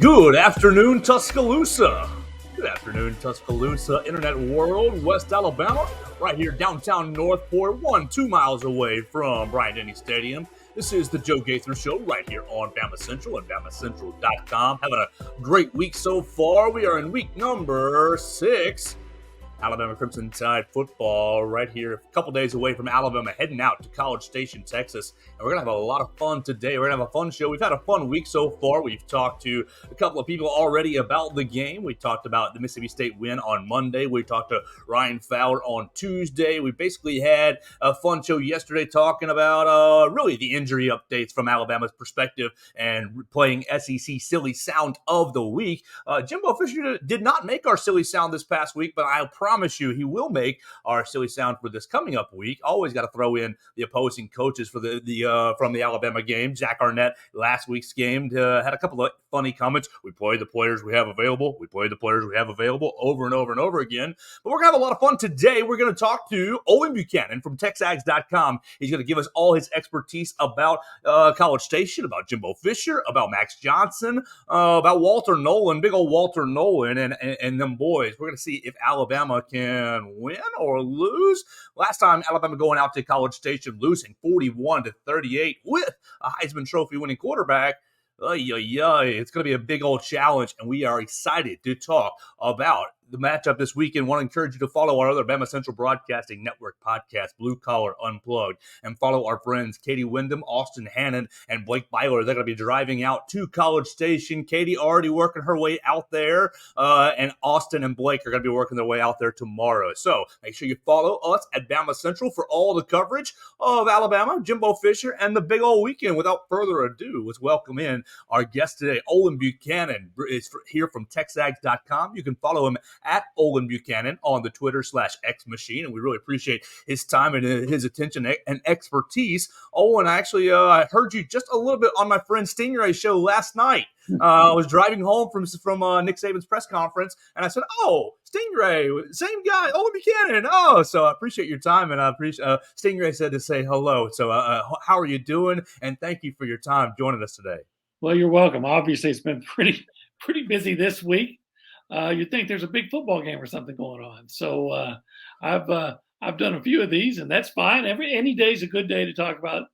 Good afternoon, Tuscaloosa. Good afternoon, Tuscaloosa, Internet World, West Alabama, right here downtown Northport, 2 miles away from Bryant-Denny Stadium. This is the Joe Gaither Show right here on BamaCentral and BamaCentral.com. Having a great week so far. We are in week number 6. Alabama Crimson Tide football right here, a couple days away from Alabama, heading out to College Station, Texas. And we're going to have a lot of fun today. We're going to have a fun show. We've had a fun week so far. We've talked to a couple of people already about the game. We talked about the Mississippi State win on Monday. We talked to Ryan Fowler on Tuesday. We basically had a fun show yesterday talking about really the injury updates from Alabama's perspective and playing SEC Silly Sound of the Week. Jimbo Fisher did not make our Silly Sound this past week, but I promise you he will make our Silly Sound for this coming up week. Always got to throw in the opposing coaches for the from the Alabama game. Zach Arnett, last week's game, had a couple of funny comments. We play the players we have available. We play the players we have available over and over and over again. But we're going to have a lot of fun today. We're going to talk to Olin Buchanan from TexAgs.com. He's going to give us all his expertise about College Station, about Jimbo Fisher, about Max Johnson, about Walter Nolan, big old Walter Nolan, and them boys. We're going to see if Alabama can win or lose. Last time, Alabama going out to College Station, losing 41-38 with a Heisman Trophy winning quarterback. It's going to be a big old challenge, and we are excited to talk about the matchup this weekend. Want to encourage you to follow our other BamaCentral Broadcasting Network podcast, Blue Collar Unplugged, and follow our friends Katie Wyndham, Austin Hannon, and Blake Byler. They're going to be driving out to College Station. Katie already working her way out there, and Austin and Blake are going to be working their way out there tomorrow. So make sure you follow us at BamaCentral for all the coverage of Alabama, Jimbo Fisher, and the big old weekend. Without further ado, let's welcome in our guest today. Olin Buchanan is here from TexAgs.com. You can follow him at Olin Buchanan on the Twitter/X machine, and we really appreciate his time and his attention and expertise. Olin, actually, I heard you just a little bit on my friend Stingray's show last night. I was driving home from Nick Saban's press conference, and I said, "Oh, Stingray, same guy, Olin Buchanan." Oh, so I appreciate your time, and I appreciate Stingray said to say hello. So, how are you doing? And thank you for your time joining us today. Well, you're welcome. Obviously, it's been pretty busy this week. You'd think there's a big football game or something going on. So I've done a few of these, and that's fine. Any day is a good day to talk about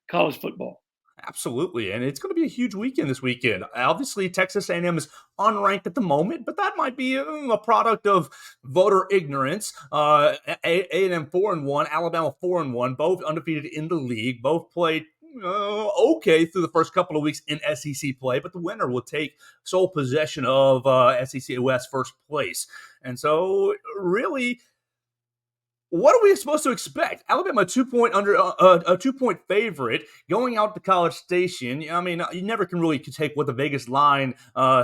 college football. Absolutely, and it's going to be a huge weekend this weekend. Obviously, Texas A&M is unranked at the moment, but that might be a product of voter ignorance. A&M 4-1, Alabama 4-1, both undefeated in the league, both played okay through the first couple of weeks in SEC play, but the winner will take sole possession of SEC West first place. And so, really, what are we supposed to expect? Alabama, a 2-point favorite going out to College Station. I mean, you never can really take what the Vegas line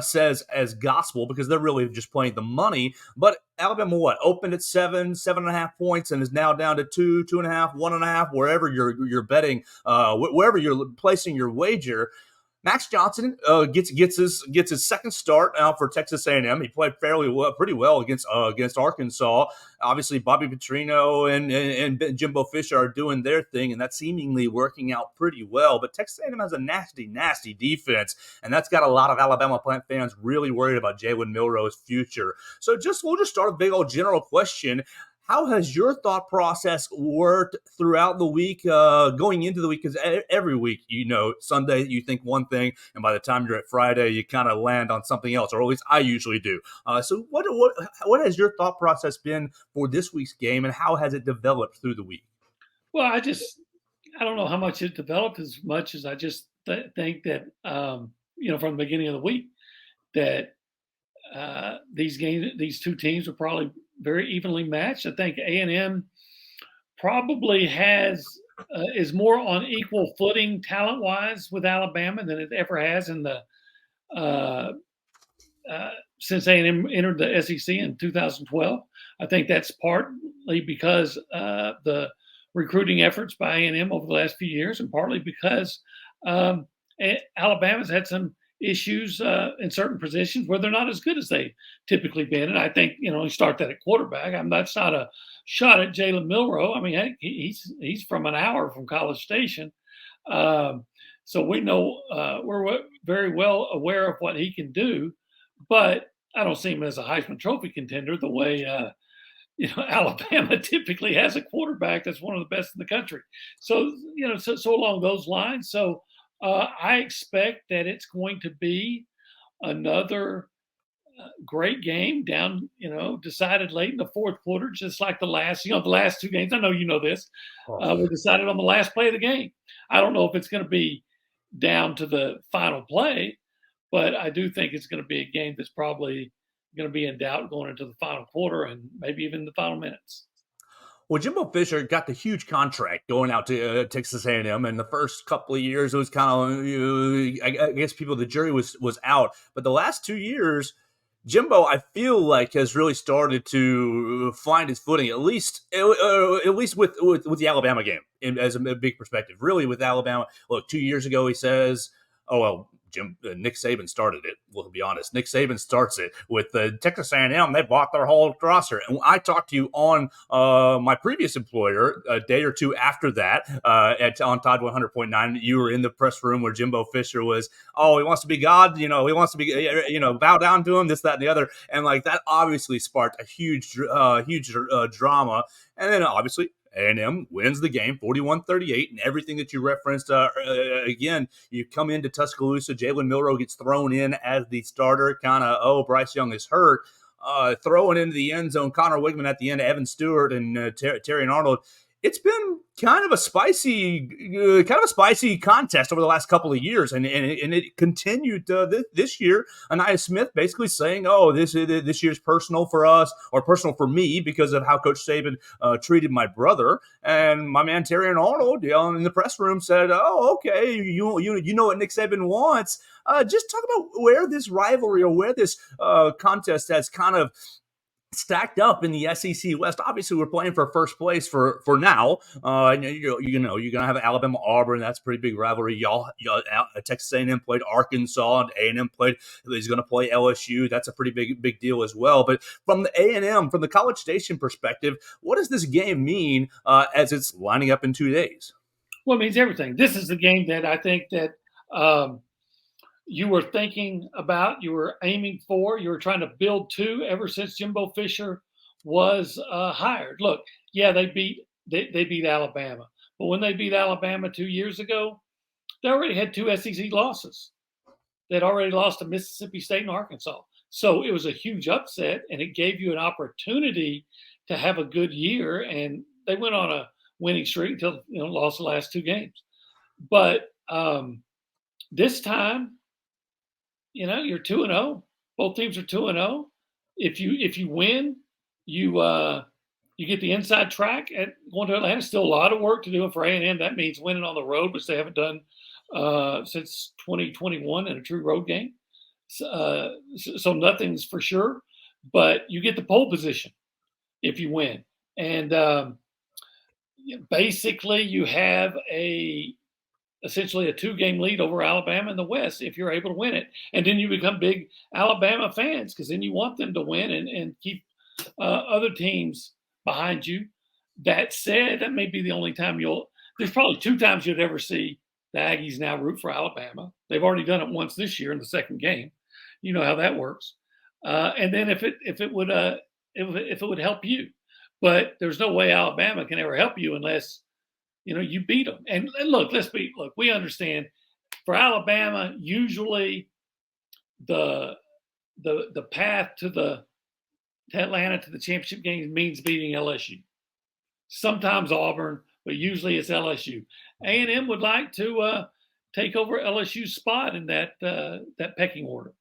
says as gospel because they're really just playing the money. But Alabama, opened at 7.5 points, and is now down to 2, 2.5, 1.5, wherever you're betting, wherever you're placing your wager. Max Johnson gets his second start for Texas A&M. He played pretty well against Arkansas. Obviously, Bobby Petrino and Jimbo Fisher are doing their thing, and that's seemingly working out pretty well. But Texas A&M has a nasty, nasty defense, and that's got a lot of Alabama fans really worried about Jalen Milroe's future. So we'll just start a big old general question. How has your thought process worked throughout the week, going into the week? Because every week, Sunday you think one thing, and by the time you're at Friday, you kind of land on something else, or at least I usually do. So what has your thought process been for this week's game, and how has it developed through the week? Well, I don't know how much it developed as much as I just think that, from the beginning of the week, that these two teams are probably very evenly matched. I think A&M probably is more on equal footing talent-wise with Alabama than it ever has in the since A&M entered the SEC in 2012. I think that's partly because the recruiting efforts by A&M over the last few years, and partly because Alabama's had some issues in certain positions where they're not as good as they typically been. And I think, you start that at quarterback. That's not a shot at Jalen Milroe. I mean, heck, he's from an hour from College Station. So we know we're very well aware of what he can do, but I don't see him as a Heisman Trophy contender the way Alabama typically has a quarterback that's one of the best in the country. So so along those lines. So I expect that it's going to be another great game down, decided late in the fourth quarter, just like the last two games. I know you know this. Were decided on the last play of the game. I don't know if it's going to be down to the final play, but I do think it's going to be a game that's probably going to be in doubt going into the final quarter and maybe even the final minutes. Well, Jimbo Fisher got the huge contract going out to Texas A&M, and the first couple of years it was kind of, I guess the jury was out, but the last 2 years, Jimbo, I feel like, has really started to find his footing, at least with the Alabama game, as a big perspective. Really, with Alabama, look, 2 years ago he says, "Oh well, Nick Saban started it." Well, to be honest, Nick Saban starts it with Texas A&M. They bought their whole roster. And I talked to you on my previous employer a day or two after that on Todd 100.9. You were in the press room where Jimbo Fisher was. Oh, he wants to be God. He wants to be. Bow down to him. This, that, and the other. And like that obviously sparked a huge drama. And then obviously A&M wins the game 41-38, and everything that you referenced. Again, you come into Tuscaloosa, Jalen Milroe gets thrown in as the starter, Bryce Young is hurt. Throwing into the end zone, Connor Wigman at the end, Evan Stewart and Terry Arnold. It's been kind of a spicy contest over the last couple of years, and it continued this year. Anaya Smith basically saying, "Oh, this year's personal for us, or personal for me, because of how Coach Saban treated my brother." And my man Terry Arnold in the press room said, "Oh, okay, you know what Nick Saban wants." Just talk about where this rivalry or where this contest has kind of stacked up in the SEC West. Obviously, we're playing for first place for now. You're gonna have Alabama Auburn. That's a pretty big rivalry. Y'all Texas A&M played Arkansas, and A&M played. He's going to play LSU. That's a pretty big deal as well. But from the A&M, from the College Station perspective, what does this game mean as it's lining up in 2 days? Well, it means everything. This is the game that I think that you were thinking about, you were aiming for, you were trying to build to ever since Jimbo Fisher was hired. Look, yeah, they beat Alabama, but when they beat Alabama 2 years ago, they already had 2 SEC losses. They'd already lost to Mississippi State and Arkansas. So it was a huge upset, and it gave you an opportunity to have a good year. And they went on a winning streak until lost the last 2 games. But this time, you're 2-0. Both teams are 2-0. If you win, you get the inside track at going to Atlanta. Still a lot of work to do for A&M. That means winning on the road, which they haven't done since 2021 in a true road game. So nothing's for sure, but you get the pole position if you win. And basically you have essentially a 2-game lead over Alabama in the West if you're able to win it. And then you become big Alabama fans because then you want them to win and keep other teams behind you. That said, that may be the only time there's probably 2 times you'd ever see the Aggies now root for Alabama. They've already done it once this year in the second game. You know how that works. And then if it would help you, but there's no way Alabama can ever help you unless you beat them. And look, we understand for Alabama, usually the path to Atlanta to the championship game means beating LSU. Sometimes Auburn, but usually it's LSU. A&M would like to take over LSU's spot in that pecking order.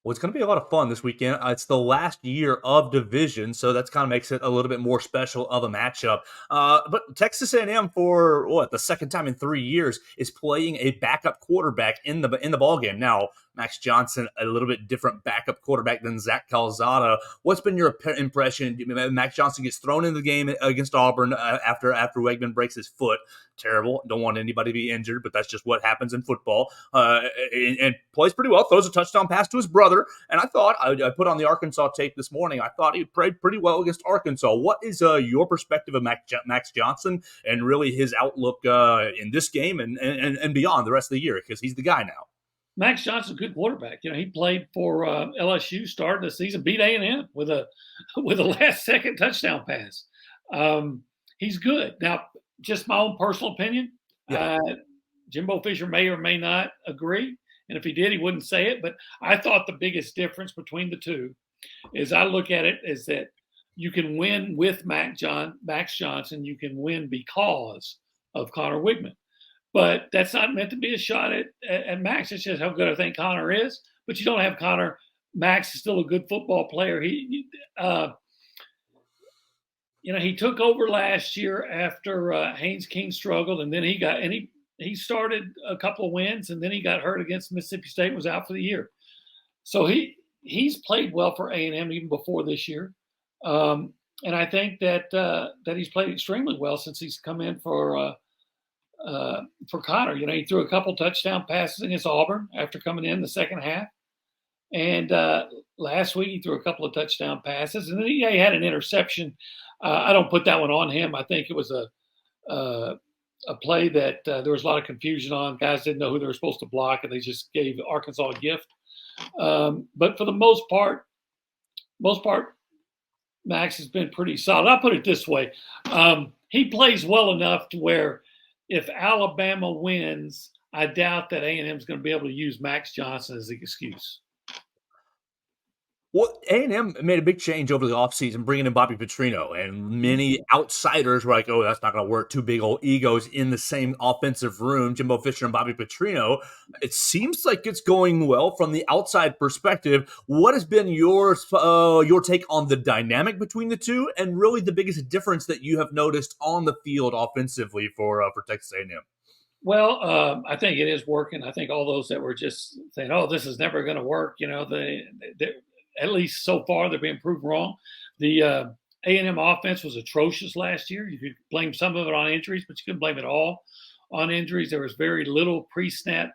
Well, it's going to be a lot of fun this weekend. It's the last year of division, so that's kind of makes it a little bit more special of a matchup. But Texas A&M, for the second time in 3 years, is playing a backup quarterback in the ballgame. Now, Max Johnson, a little bit different backup quarterback than Zach Calzada. What's been your impression? Max Johnson gets thrown in the game against Auburn after Wegman breaks his foot. Terrible. Don't want anybody to be injured, but that's just what happens in football. And plays pretty well. Throws a touchdown pass to his brother. brother, and I thought I put on the Arkansas tape this morning. I thought he played pretty well against Arkansas. What is your perspective of Max Johnson and really his outlook in this game and beyond the rest of the year? Because he's the guy now. Max Johnson's a good quarterback. He played for LSU, started the season, beat A&M with a last-second touchdown pass. He's good. Now, just my own personal opinion, Jimbo Fisher may or may not agree, and if he did, he wouldn't say it. But I thought the biggest difference between the two is I look at it as that you can win with Max Johnson. You can win because of Connor Wigman. But that's not meant to be a shot at Max. It's just how good I think Connor is. But you don't have Connor. Max is still a good football player. He took over last year after Haynes King struggled, and then he started a couple of wins, and then he got hurt against Mississippi State and was out for the year. So he's played well for A&M even before this year. And I think that he's played extremely well since he's come in for Connor. He threw a couple touchdown passes against Auburn after coming in the second half. And last week he threw a couple of touchdown passes. And then he had an interception. I don't put that one on him. I think it was a play that there was a lot of confusion on. Guys didn't know who they were supposed to block, and they just gave Arkansas a gift. But for the most part, Max has been pretty solid. I'll put it this way. He plays well enough to where if Alabama wins, I doubt that A&M is going to be able to use Max Johnson as the excuse. Well, A&M made a big change over the offseason, bringing in Bobby Petrino, and many outsiders were like, oh, that's not going to work. Two big old egos in the same offensive room, Jimbo Fisher and Bobby Petrino. It seems like it's going well from the outside perspective. What has been your take on the dynamic between the two, and really the biggest difference that you have noticed on the field offensively for Texas A&M? Well, I think it is working. I think all those that were just saying, oh, this is never going to work, they at least so far, they're being proved wrong. The A&M offense was atrocious last year. You could blame some of it on injuries, but you couldn't blame it all on injuries. There was very little pre-snap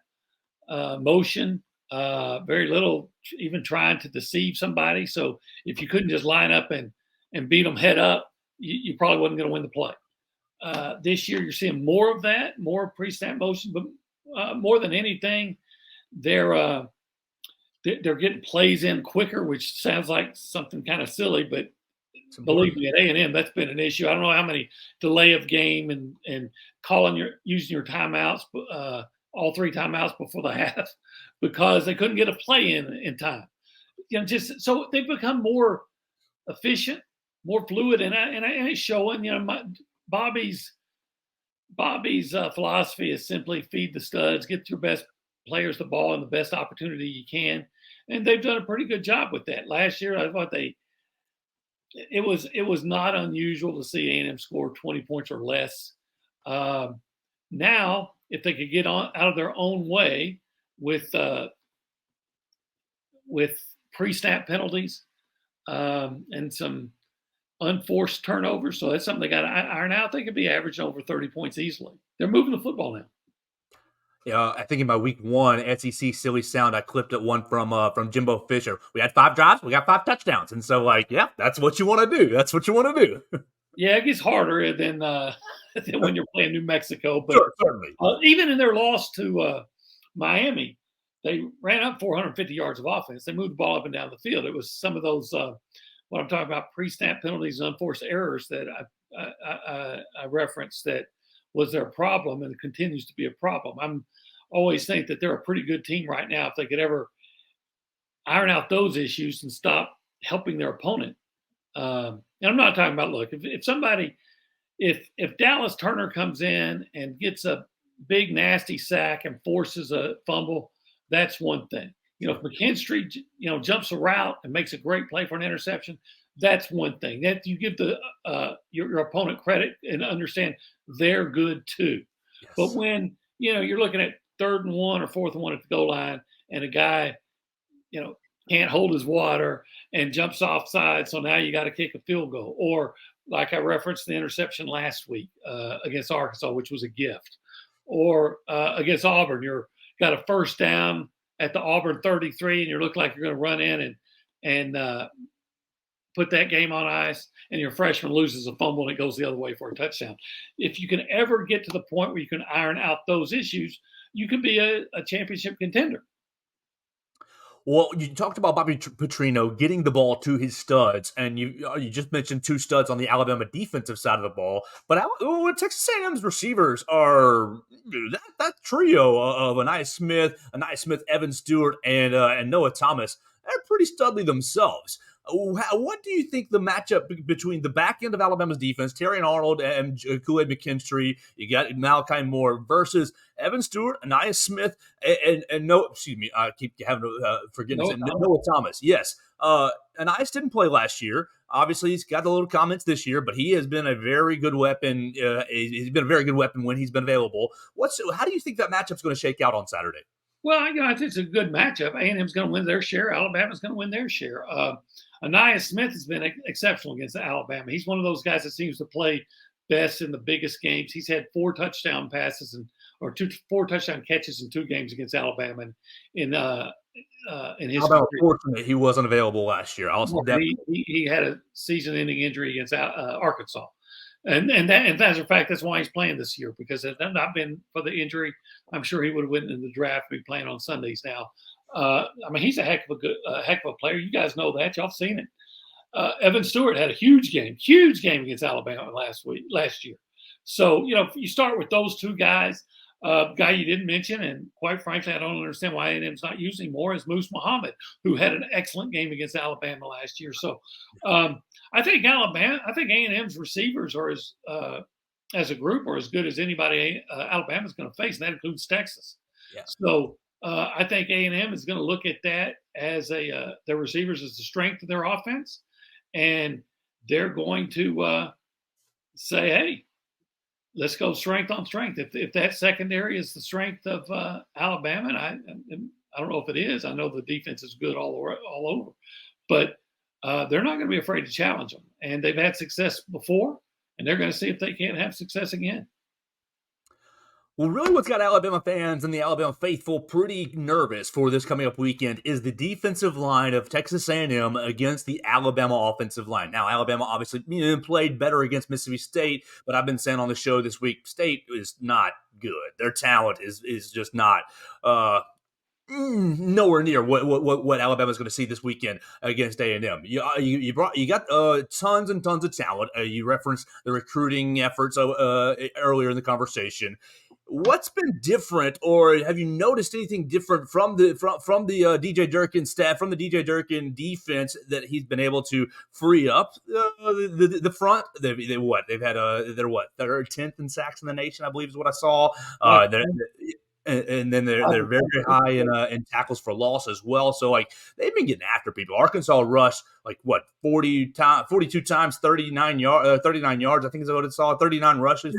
motion, very little even trying to deceive somebody. So if you couldn't just line up and beat them head up, you probably wasn't going to win the play. This year, you're seeing more of that, more pre-snap motion, but more than anything, they're getting plays in quicker, which sounds like something kind of silly, but believe me, at A&M, that's been an issue. I don't know how many delay of game and using your timeouts, all three timeouts before the half, because they couldn't get a play in time. Just so they've become more efficient, more fluid, and it's showing. Bobby's philosophy is simply feed the studs, get your best players the ball in the best opportunity you can. And they've done a pretty good job with that. Last year, I thought it was not unusual to see A&M score 20 points or less. Now, if they could get out of their own way with pre-snap penalties and some unforced turnovers, so that's something they got to iron out. They could be averaging over 30 points easily. They're moving the football now. Yeah, I think in my week one SEC Silly Sound, I clipped it one from Jimbo Fisher. We had 5 drives, we got 5 touchdowns, and so that's what you want to do. That's what you want to do. Yeah, it gets harder than when you're playing New Mexico. But sure, certainly. Even in their loss to Miami, they ran up 450 yards of offense. They moved the ball up and down the field. It was some of those what I'm talking about, pre-snap penalties and unforced errors that I referenced that was their problem and continues to be a problem. I'm always think that they're a pretty good team right now if they could ever iron out those issues and stop helping their opponent. And I'm not talking about, look, if Dallas Turner comes in and gets a big nasty sack and forces a fumble, that's one thing. If McKinstry, jumps a route and makes a great play for an interception, that's one thing. That you give your opponent credit and understand they're good too. Yes. But when you're looking at 3rd and 1 or 4th and 1 at the goal line, and a guy can't hold his water and jumps offside, so now you got to kick a field goal. Or like I referenced the interception last week against Arkansas, which was a gift. Or against Auburn, you're got a 1st down at the Auburn 33 and you look like you're going to run in and put that game on ice, and your freshman loses a fumble and it goes the other way for a touchdown. If you can ever get to the point where you can iron out those issues, you can be a championship contender. Well, you talked about Bobby Petrino getting the ball to his studs, and you just mentioned two studs on the Alabama defensive side of the ball. But Texas A&M's receivers are that trio of Anaya Smith, Evan Stewart, and Noah Thomas. They're pretty studly themselves. What do you think the matchup between the back end of Alabama's defense, Terry Arnold and Kool-Aid McKinstry, you got Malachi Moore versus Evan Stewart, Anaya Smith, and no, excuse me, I keep having to forget Noah Thomas. Yes, Anais didn't play last year. Obviously, he's got a little comments this year, but he has been a very good weapon. He's been a very good weapon when he's been available. How do you think that matchup's going to shake out on Saturday? Well, I think it's a good matchup. A&M's going to win their share. Alabama's going to win their share. Anaya Smith has been exceptional against Alabama. He's one of those guys that seems to play best in the biggest games. He's had 4 touchdown passes or 4 touchdown catches in 2 games against Alabama in his How about unfortunate he wasn't available last year? He had a season-ending injury against Arkansas. And as a fact, that's why he's playing this year, because if it had not been for the injury, I'm sure he would have went in the draft and be playing on Sundays now. He's a heck of a player. You guys know that. Y'all seen it. Evan Stewart had a huge game against Alabama last year. So, you start with those 2 guys. Guy you didn't mention, and quite frankly, I don't understand why A&M's not using more, is Moose Muhammad, who had an excellent game against Alabama last year. So I think A&M's receivers are as a group are as good as anybody Alabama's going to face, and that includes Texas. Yeah. So I think A&M is going to look at that as their receivers as the strength of their offense, and they're going to say, hey, let's go strength on strength. If that secondary is the strength of Alabama, and I don't know if it is. I know the defense is good all over, but they're not going to be afraid to challenge them. And they've had success before, and they're going to see if they can't have success again. Well, really what's got Alabama fans and the Alabama faithful pretty nervous for this coming up weekend is the defensive line of Texas A&M against the Alabama offensive line. Now, Alabama obviously played better against Mississippi State, but I've been saying on the show this week, State is not good. Their talent is just not nowhere near what Alabama's going to see this weekend against A&M. You got tons and tons of talent. You referenced the recruiting efforts earlier in the conversation. What's been different, or have you noticed anything different from the DJ Durkin staff, from the DJ Durkin defense that he's been able to free up the front? They're 10th in sacks in the nation, I believe is what I saw. And then they're very, very high in tackles for loss as well. So they've been getting after people. Arkansas rushed 42 times, 39 yards. I think is what it saw. 39 rushes,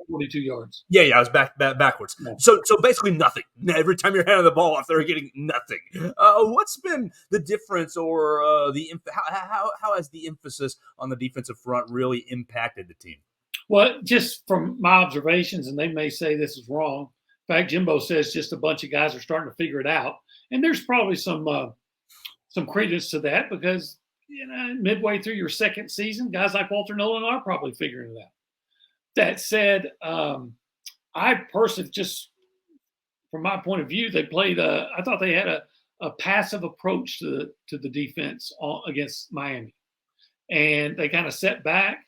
42 yards. Yeah, I was backwards. Yeah. So basically nothing. Every time you're handing the ball off, they're getting nothing. What's been the difference, or how has the emphasis on the defensive front really impacted the team? Well, just from my observations, and they may say this is wrong. In fact, Jimbo says just a bunch of guys are starting to figure it out, and there's probably some credence to that, because midway through your second season, guys like Walter Nolan are probably figuring it out. That said, I personally, just from my point of view, they played. I thought they had a passive approach to the defense against Miami, and they kind of set back.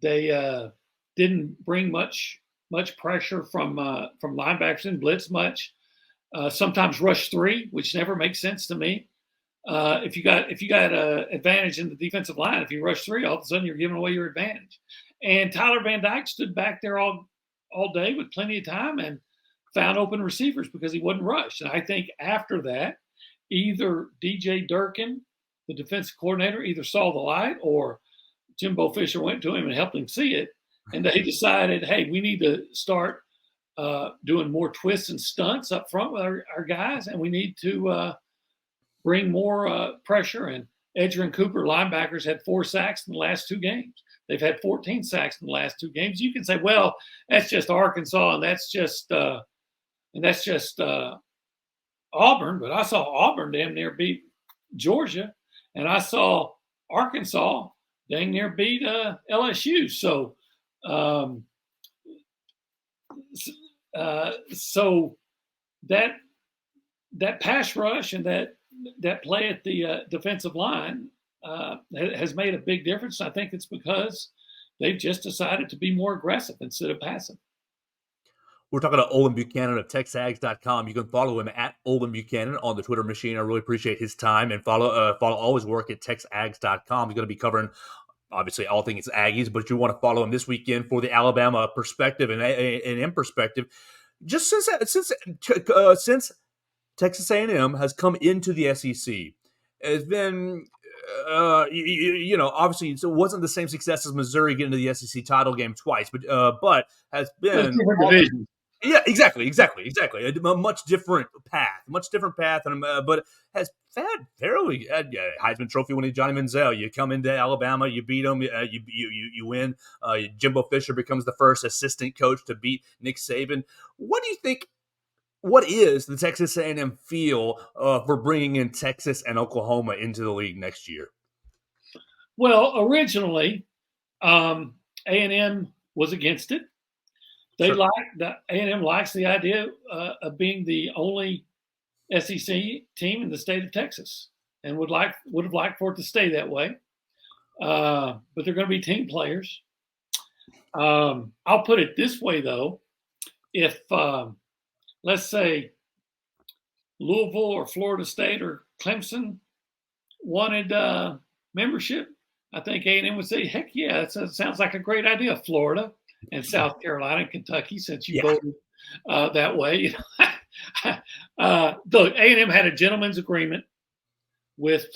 They didn't bring much pressure from linebackers and blitz much. Sometimes rush 3, which never makes sense to me. If you got an advantage in the defensive line, if you rush 3, all of a sudden you're giving away your advantage. And Tyler Van Dyke stood back there all day with plenty of time and found open receivers because he wasn't rushed. And I think after that, either DJ Durkin, the defensive coordinator, either saw the light, or Jimbo Fisher went to him and helped him see it. And they decided, hey, we need to start doing more twists and stunts up front with our guys, and we need to bring more pressure. And Edgerrin Cooper, linebackers, had 4 sacks in the last 2 games. They've had 14 sacks in the last 2 games. You can say, well, that's just Arkansas, and that's just Auburn, but I saw Auburn damn near beat Georgia, and I saw Arkansas dang near beat LSU. So, um, so that pass rush and that play at the defensive line has made a big difference. I think it's because they've just decided to be more aggressive instead of passive. We're talking to Olin Buchanan of TexAgs.com. You can follow him at Olin Buchanan on the Twitter machine. I really appreciate his time, and follow all his work at TexAgs.com. He's going to be covering obviously all things Aggies, but you want to follow him this weekend for the Alabama perspective and A&M perspective. Just since Texas A&M has come into the SEC, it's been obviously it wasn't the same success as Missouri getting to the SEC title game twice, but has been yeah, exactly. A much different path, and but has had fairly Heisman Trophy winning Johnny Manziel. You come into Alabama, you beat them, you win. Jimbo Fisher becomes the first assistant coach to beat Nick Saban. What do you think? What is the Texas A&M feel for bringing in Texas and Oklahoma into the league next year? Well, originally, A&M was against it. They like the A&M likes the idea of being the only SEC team in the state of Texas, and would have liked for it to stay that way. But they're going to be team players. I'll put it this way, though: if let's say Louisville or Florida State or Clemson wanted membership, I think A&M would say, "Heck yeah, that sounds like a great idea." Florida and South Carolina and Kentucky, since you voted that way. Look, A&M had a gentleman's agreement with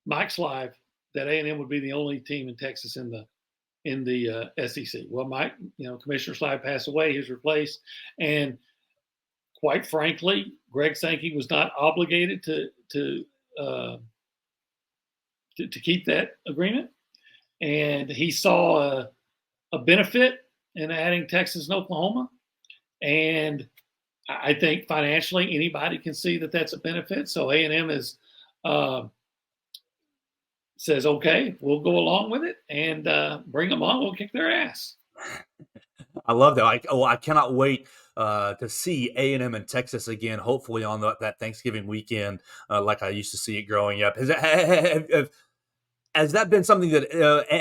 Mike Slive that A&M would be the only team in Texas in the SEC. Well, Mike, Commissioner Slive passed away; he was replaced, and quite frankly, Greg Sankey was not obligated to keep that agreement, and he saw a benefit in adding Texas and Oklahoma. And I think financially anybody can see that that's a benefit. So A&M is says, okay, we'll go along with it and bring them on. We'll kick their ass. I love that. I cannot wait to see A&M and Texas again, hopefully on that Thanksgiving weekend, like I used to see it growing up. Has that been something that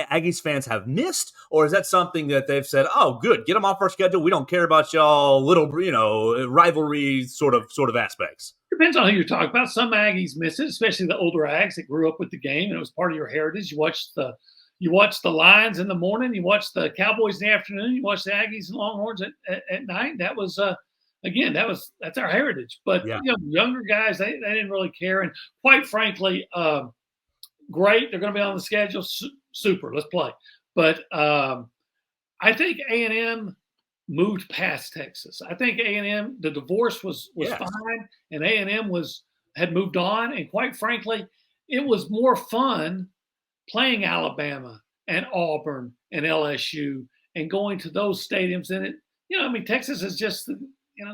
Aggies fans have missed, or is that something that they've said, "Oh, good, get them off our schedule. We don't care about y'all little, rivalry sort of aspects"? Depends on who you're talking about. Some Aggies miss it, especially the older Aggies that grew up with the game and it was part of your heritage. You watch the Lions in the morning, you watch the Cowboys in the afternoon, you watch the Aggies and Longhorns at night. That was that's our heritage. But younger guys, they didn't really care, and quite frankly. Great, they're going to be on the schedule. Super, let's play. But I think A&M moved past Texas. I think A&M, the divorce was fine, and A&M had moved on. And quite frankly, it was more fun playing Alabama and Auburn and LSU and going to those stadiums than it. Texas is just the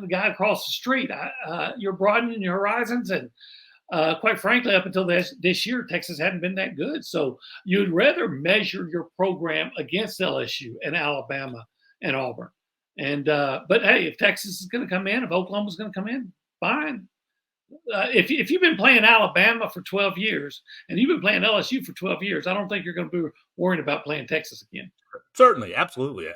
guy across the street. You're broadening your horizons and. Quite frankly, up until this year, Texas hadn't been that good. So you'd rather measure your program against LSU and Alabama and Auburn. And but hey, if Texas is going to come in, if Oklahoma's going to come in, fine. If you've been playing Alabama for 12 years and you've been playing LSU for 12 years, I don't think you're going to be worried about playing Texas again. Certainly, absolutely.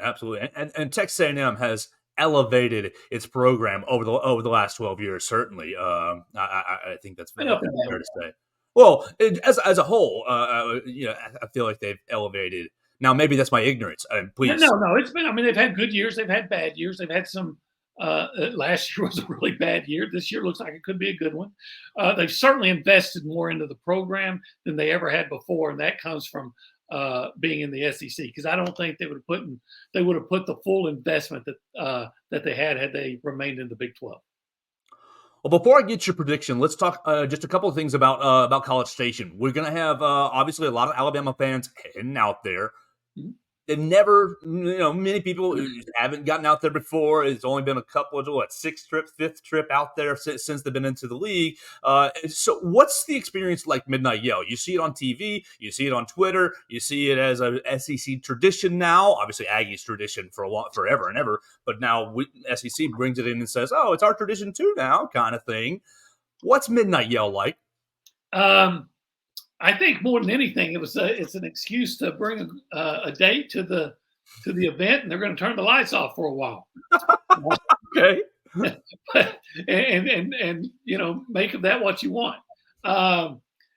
And Texas A&M has elevated its program over the last 12 years. Certainly, I think that's fair to say. Well, as a whole, I feel like they've elevated. Now, maybe that's my ignorance. Please, no, it's been. They've had good years. They've had bad years. They've had some. Last year was a really bad year. This year looks like it could be a good one. They've certainly invested more into the program than they ever had before, and that comes from. Being in the SEC, because I don't think they would have put the full investment that they had they remained in the Big 12. Well, before I get your prediction, let's talk just a couple of things about College Station. We're going to have obviously a lot of Alabama fans heading out there. Mm-hmm. They've never, many people haven't gotten out there before. It's only been a couple of, sixth trip, fifth trip out there since they've been into the league. So what's the experience like Midnight Yell? You see it on TV, you see it on Twitter, you see it as a SEC tradition now. Obviously, Aggies tradition forever and ever, but now SEC brings it in and says, "Oh, it's our tradition too now," kind of thing. What's Midnight Yell like? I think more than anything, it's an excuse to bring a date to the event, and they're going to turn the lights off for a while. Okay. and make of that what you want.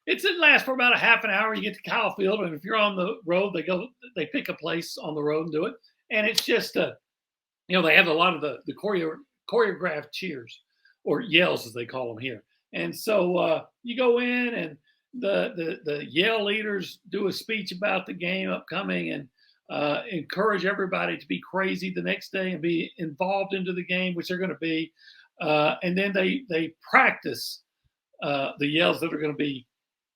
It lasts for about a half an hour. You get to Kyle Field, and if you're on the road, they pick a place on the road and do it. And it's just they have a lot of the choreographed cheers or yells as they call them here. And so you go in and the Yale leaders do a speech about the game upcoming and encourage everybody to be crazy the next day and be involved into the game, which they're going to be. And then they practice the yells that are going to be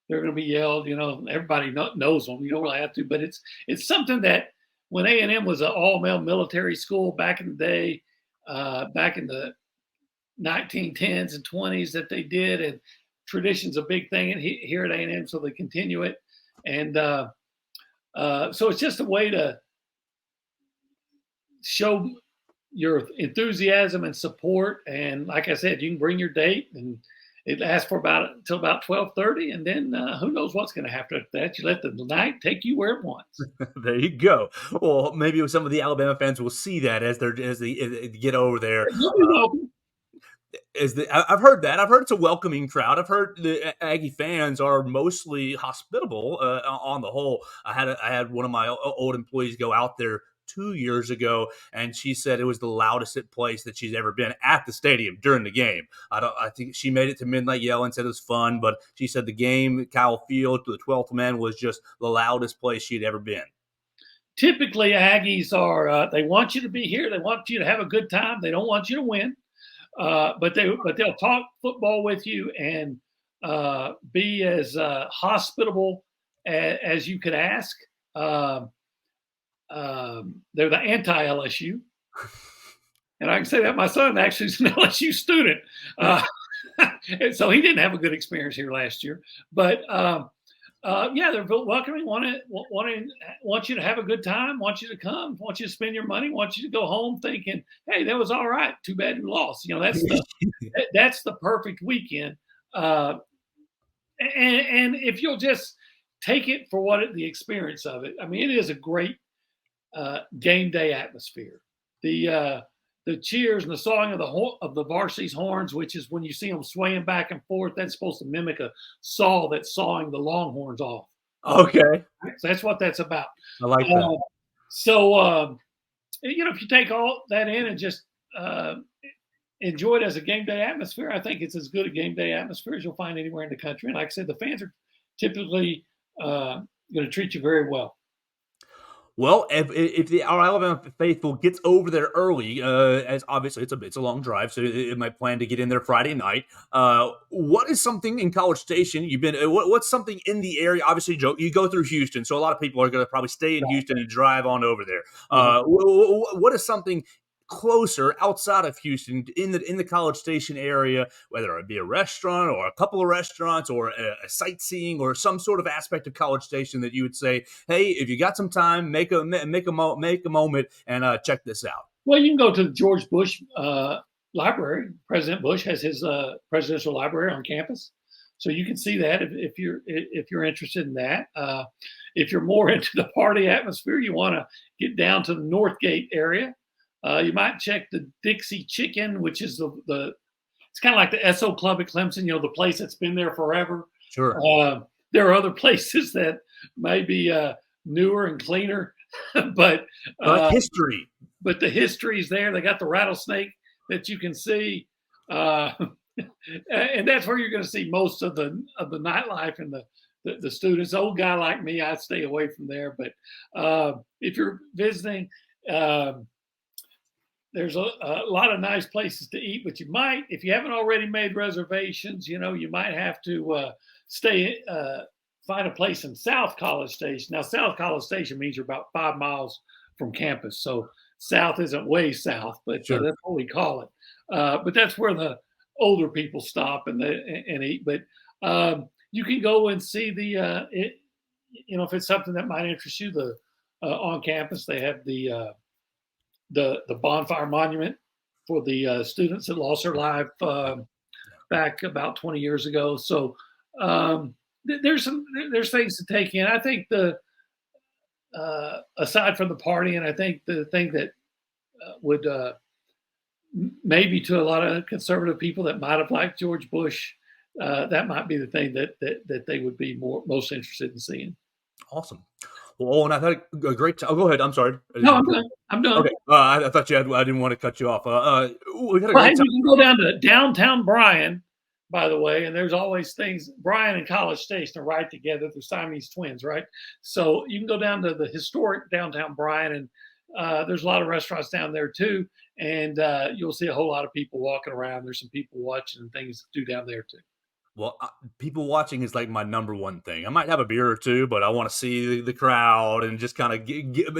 yelled. Everybody knows them. You don't really have to, but it's something that when A&M was an all-male military school back in the day, back in the 1910s and 20s that they did, and tradition's a big thing here at A&M, so they continue it. And so it's just a way to show your enthusiasm and support. And like I said, you can bring your date, and it lasts for until about 12:30, and then who knows what's going to happen after that. You let the night take you where it wants. There you go. Well, maybe some of the Alabama fans will see that as they get over there. I've heard that. I've heard it's a welcoming crowd. I've heard the Aggie fans are mostly hospitable on the whole. I had one of my old employees go out there 2 years ago, and she said it was the loudest place that she's ever been at the stadium during the game. I think she made it to Midnight Yell and said it was fun, but she said the game, Kyle Field, to the 12th man, was just the loudest place she'd ever been. Typically, Aggies are they want you to be here. They want you to have a good time. They don't want you to win. But they'll talk football with you and be as hospitable as you could ask. They're the anti-LSU, and I can say that my son actually is an LSU student, and so he didn't have a good experience here last year. But they're welcoming, want you to have a good time, want you to come, want you to spend your money, want you to go home thinking, hey, that was all right. Too bad you lost. That's the perfect weekend. And if you'll just take it for the experience of it. I mean, it is a great game day atmosphere. The cheers and the sawing of the varsity's horns, which is when you see them swaying back and forth, that's supposed to mimic a saw that's sawing the Longhorns off. Okay. So that's what that's about. I like that. If you take all that in and just enjoy it as a game day atmosphere, I think it's as good a game day atmosphere as you'll find anywhere in the country. And like I said, the fans are typically going to treat you very well. Well, if our Alabama faithful gets over there early, as obviously it's a long drive, so it might plan to get in there Friday night. What is something in College Station you've been? What's something in the area? Obviously, Joe, you go through Houston, so a lot of people are going to probably stay in Houston and drive on over there. What is something closer outside of Houston in the College Station area, whether it be a restaurant or a couple of restaurants or a sightseeing or some sort of aspect of College Station that you would say, hey, if you got some time, make a moment and check this out? Well, you can go to the George Bush Library. President Bush has his presidential library on campus, so you can see that if you're interested in that. If you're more into the party atmosphere, you want to get down to the Northgate area. You might check the Dixie Chicken, which is it's kind of like the Esso Club at Clemson, the place that's been there forever. Sure. There are other places that may be newer and cleaner, but history. But the history is there. They got the rattlesnake that you can see, and that's where you're going to see most of the nightlife and the students. Old guy like me, I'd stay away from there. But if you're visiting, there's a lot of nice places to eat, but you might, if you haven't already made reservations, you might have to stay find a place in South College Station. Now, South College Station means you're about 5 miles from campus. So South isn't way south, but Sure. that's what we call it. But that's where the older people stop and eat. But you can go and see if it's something that might interest you, on campus, they have the bonfire monument for the students that lost their life back about 20 years ago. So there's things to take in. I think aside from the party, and I think the thing that would maybe to a lot of conservative people that might have liked George Bush, that might be the thing that they would be most interested in seeing. Awesome. Well, and I've had a great time. Oh, go ahead. I'm sorry. No, I'm done. I'm done. Okay. I thought you had. I didn't want to cut you off. We had a Well, great time. you can go down to downtown Bryan, by the way, and there's always things. Bryan and College Station are right together. They're Siamese twins, right? So you can go down to the historic downtown Bryan, and there's a lot of restaurants down there too. And you'll see a whole lot of people walking around. There's some people watching and things to do down there too. Well, people watching is like my number one thing. I might have a beer or two, but I want to see the crowd and just kind of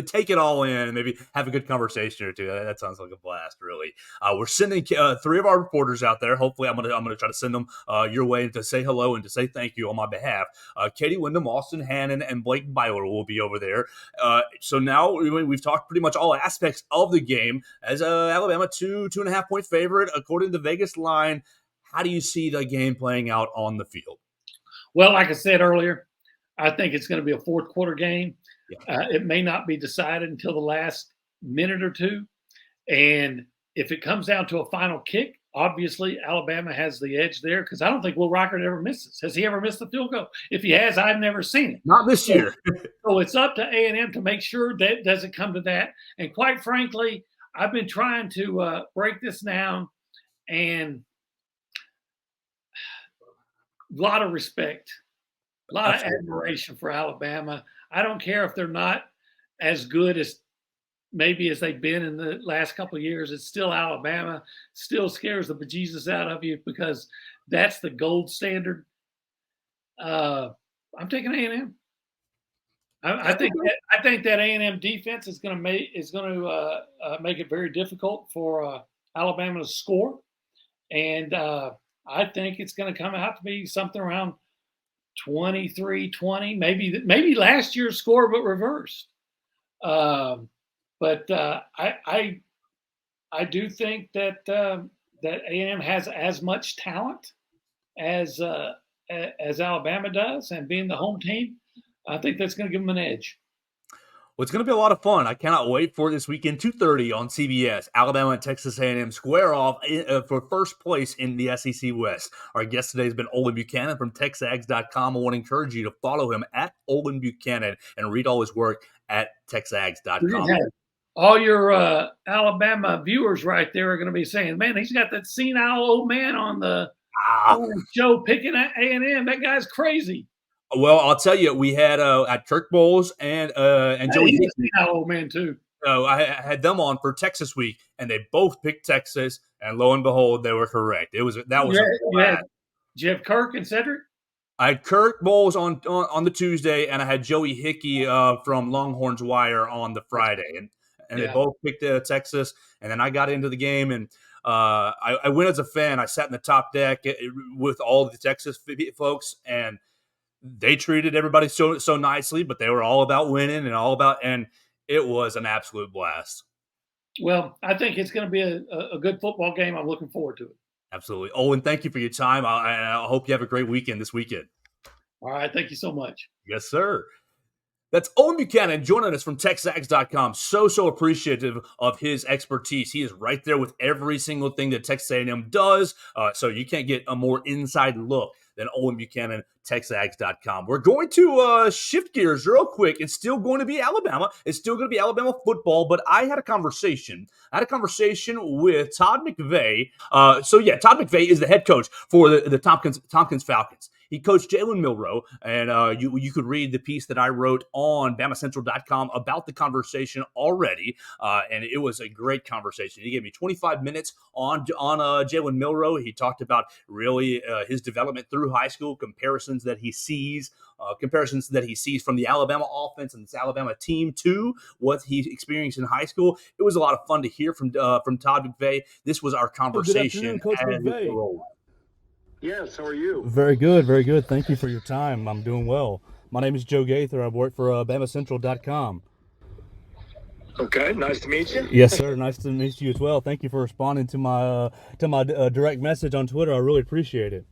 take it all in and maybe have a good conversation or two. That sounds like a blast, really. We're sending 3 of our reporters out there. Hopefully, I'm gonna try to send them your way and to say hello and to say thank you on my behalf. Katie Wyndham, Austin Hannon, and Blake Byler will be over there. So now we've talked pretty much all aspects of the game. As Alabama 2.5 point favorite according to the Vegas line. How do you see the game playing out on the field? Well, like I said earlier, I think it's going to be a fourth quarter game. Yeah. It may not be decided until the last minute or two. And if it comes down to a final kick, obviously Alabama has the edge there because I don't think Will Rockert ever misses. Has he ever missed the field goal? If he has, I've never seen it. Not this year. So it's up to A&M to make sure that it doesn't come to that. And quite frankly, I've been trying to break this down, and a lot of respect, a lot of admiration for Alabama. I don't care if they're not as good as maybe as they've been in the last couple of years. It's still Alabama. Still scares the bejesus out of you because that's the gold standard. I'm taking A&M. I think that A&M defense is going to make it very difficult for Alabama to score, and I think it's going to come out to be something around 23-20, maybe last year's score, but reversed. But I do think that A&M has as much talent as Alabama does, and being the home team, I think that's going to give them an edge. Well, it's going to be a lot of fun. I cannot wait for this weekend, 2:30 on CBS. Alabama and Texas A&M square off for first place in the SEC West. Our guest today has been Olin Buchanan from TexAgs.com. I want to encourage you to follow him at Olin Buchanan and read all his work at TexAgs.com. All your Alabama viewers right there are going to be saying, man, he's got that senile old man on the show picking at A&M. That guy's crazy. Well, I'll tell you, we had at Kirk Bowles and Joey. He's a senile old man too. I had them on for Texas week, and they both picked Texas, and lo and behold, they were correct. Did you have Kirk and Cedric? I had Kirk Bowles on the Tuesday, and I had Joey Hickey from Longhorns Wire on the Friday, and they both picked Texas. And then I got into the game, and I went as a fan. I sat in the top deck with all the Texas folks, and they treated everybody so nicely, but they were all about winning and it was an absolute blast. Well, I think it's going to be a good football game. I'm looking forward to it. Absolutely. Owen, thank you for your time. I hope you have a great weekend this weekend. All right. Thank you so much. Yes, sir. That's Olin Buchanan joining us from TexAgs.com. So appreciative of his expertise. He is right there with every single thing that Texas A&M does, so you can't get a more inside look than Olin Buchanan, TexAgs.com. We're going to shift gears real quick. It's still going to be Alabama. It's still going to be Alabama football, but I had a conversation with Todd McVey. Todd McVey is the head coach for the Tompkins Falcons. he coached Jalen Milroe, and you could read the piece that I wrote on BamaCentral.com about the conversation already, and it was a great conversation. He gave me 25 minutes on Jalen Milroe. He talked about really his development through high school, comparisons that he sees from the Alabama offense and this Alabama team to what he experienced in high school. It was a lot of fun to hear from Todd McVey. This was our conversation. Good afternoon, Coach McVey. Yes, how are you? Very good, very good. Thank you for your time. I'm doing well. My name is Joe Gaither. I work for BamaCentral.com. Okay, nice to meet you. Yes, sir. Nice to meet you as well. Thank you for responding to my direct message on Twitter. I really appreciate it.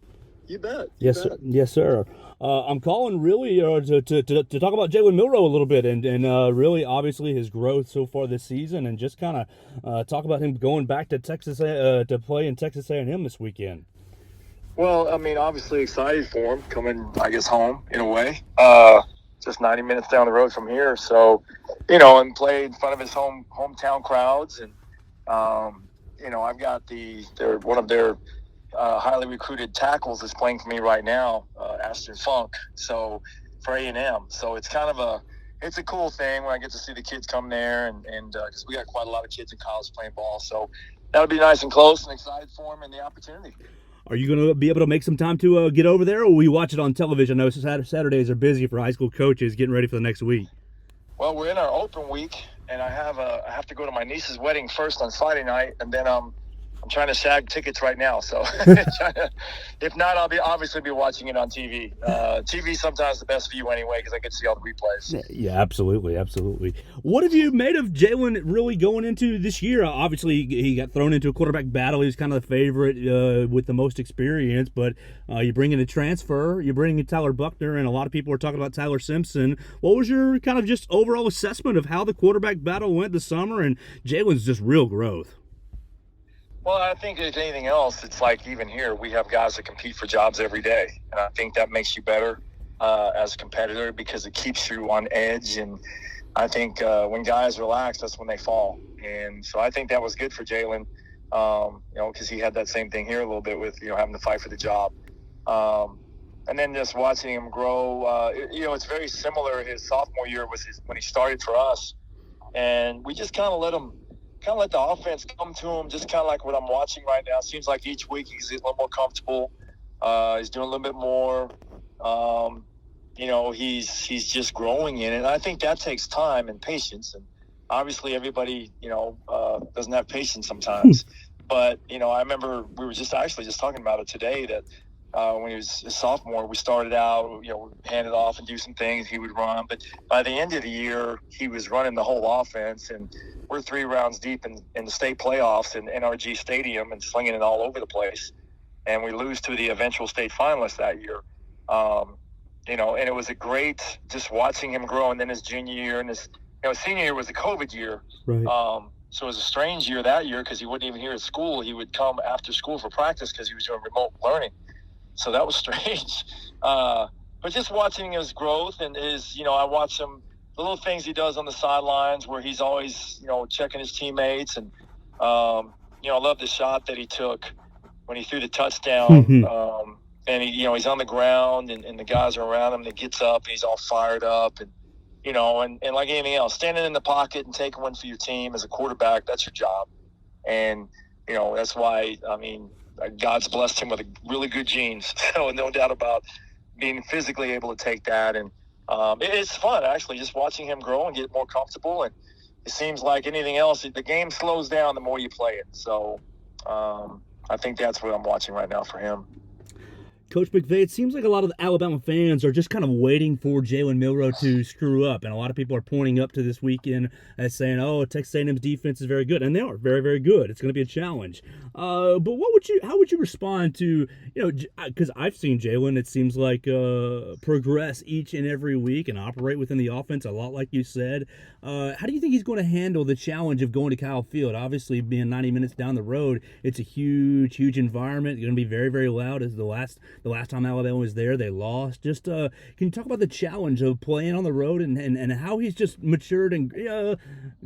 You bet. Yes, sir. Yes, sir. I'm calling really to talk about Jalen Milroe a little bit and really obviously his growth so far this season, and just kind of talk about him going back to Texas to play in Texas A&M this weekend. Well, I mean, obviously excited for him coming, I guess, home in a way. Just 90 minutes down the road from here, so and play in front of his hometown crowds, and I've got one of their highly recruited tackles is playing for me right now, Ashton Funk. So for A&M, so it's kind of it's a cool thing when I get to see the kids come there, and because we got quite a lot of kids in college playing ball, so that'll be nice and close, and excited for him and the opportunity. Are you going to be able to make some time to get over there, or will you watch it on television? I know Saturdays are busy for high school coaches getting ready for the next week. Well, we're in our open week, and I have to go to my niece's wedding first on Friday night, and then I'm trying to shag tickets right now. So if not, I'll obviously be watching it on TV. TV sometimes the best view anyway, because I get to see all the replays. Yeah, absolutely. What have you made of Jalen really going into this year? Obviously, he got thrown into a quarterback battle. He was kind of the favorite with the most experience, but you bring in a transfer, you bring in Tyler Buckner, and a lot of people are talking about Tyler Simpson. What was your kind of just overall assessment of how the quarterback battle went this summer and Jalen's just real growth? Well, I think if anything else, it's like even here, we have guys that compete for jobs every day. And I think that makes you better as a competitor because it keeps you on edge. And I think when guys relax, that's when they fall. And so I think that was good for Jalen, because he had that same thing here a little bit with, having to fight for the job. And then just watching him grow, it's very similar. His sophomore year was when he started for us. And we just kind of let the offense come to him, just kind of like what I'm watching right now. It seems like each week he's a little more comfortable. He's doing a little bit more. He's just growing in it. And I think that takes time and patience. And obviously everybody, doesn't have patience sometimes. But, I remember we were just talking about it today that when he was a sophomore, we started out, hand it off and do some things. He would run. But by the end of the year, he was running the whole offense. And we're 3 rounds deep in the state playoffs in NRG Stadium and slinging it all over the place. And we lose to the eventual state finalists that year. And it was a great just watching him grow. And then his junior year and his senior year was a COVID year. Right. So it was a strange year that year because he wasn't even here at school. He would come after school for practice because he was doing remote learning. So that was strange. But just watching his growth and I watch him, the little things he does on the sidelines where he's always, checking his teammates. And, I love the shot that he took when he threw the touchdown. And he's on the ground and the guys are around him and he gets up and he's all fired up. And, and like anything else, standing in the pocket and taking one for your team as a quarterback, that's your job. And, that's why, God's blessed him with really good genes. So no doubt about being physically able to take that. And it's fun, actually, just watching him grow and get more comfortable. And it seems like anything else, the game slows down the more you play it. So I think that's what I'm watching right now for him. Coach McVey, it seems like a lot of the Alabama fans are just kind of waiting for Jalen Milroe to screw up, and a lot of people are pointing up to this weekend as saying, "Oh, Texas A&M's defense is very good," and they are very, very good. It's going to be a challenge. But how would you respond to, because I've seen Jalen, it seems like progress each and every week and operate within the offense a lot, like you said. How do you think he's going to handle the challenge of going to Kyle Field? Obviously, being 90 minutes down the road, it's a huge, huge environment. It's going to be very, very loud. As the last time Alabama was there, they lost. Just can you talk about the challenge of playing on the road and how he's just matured and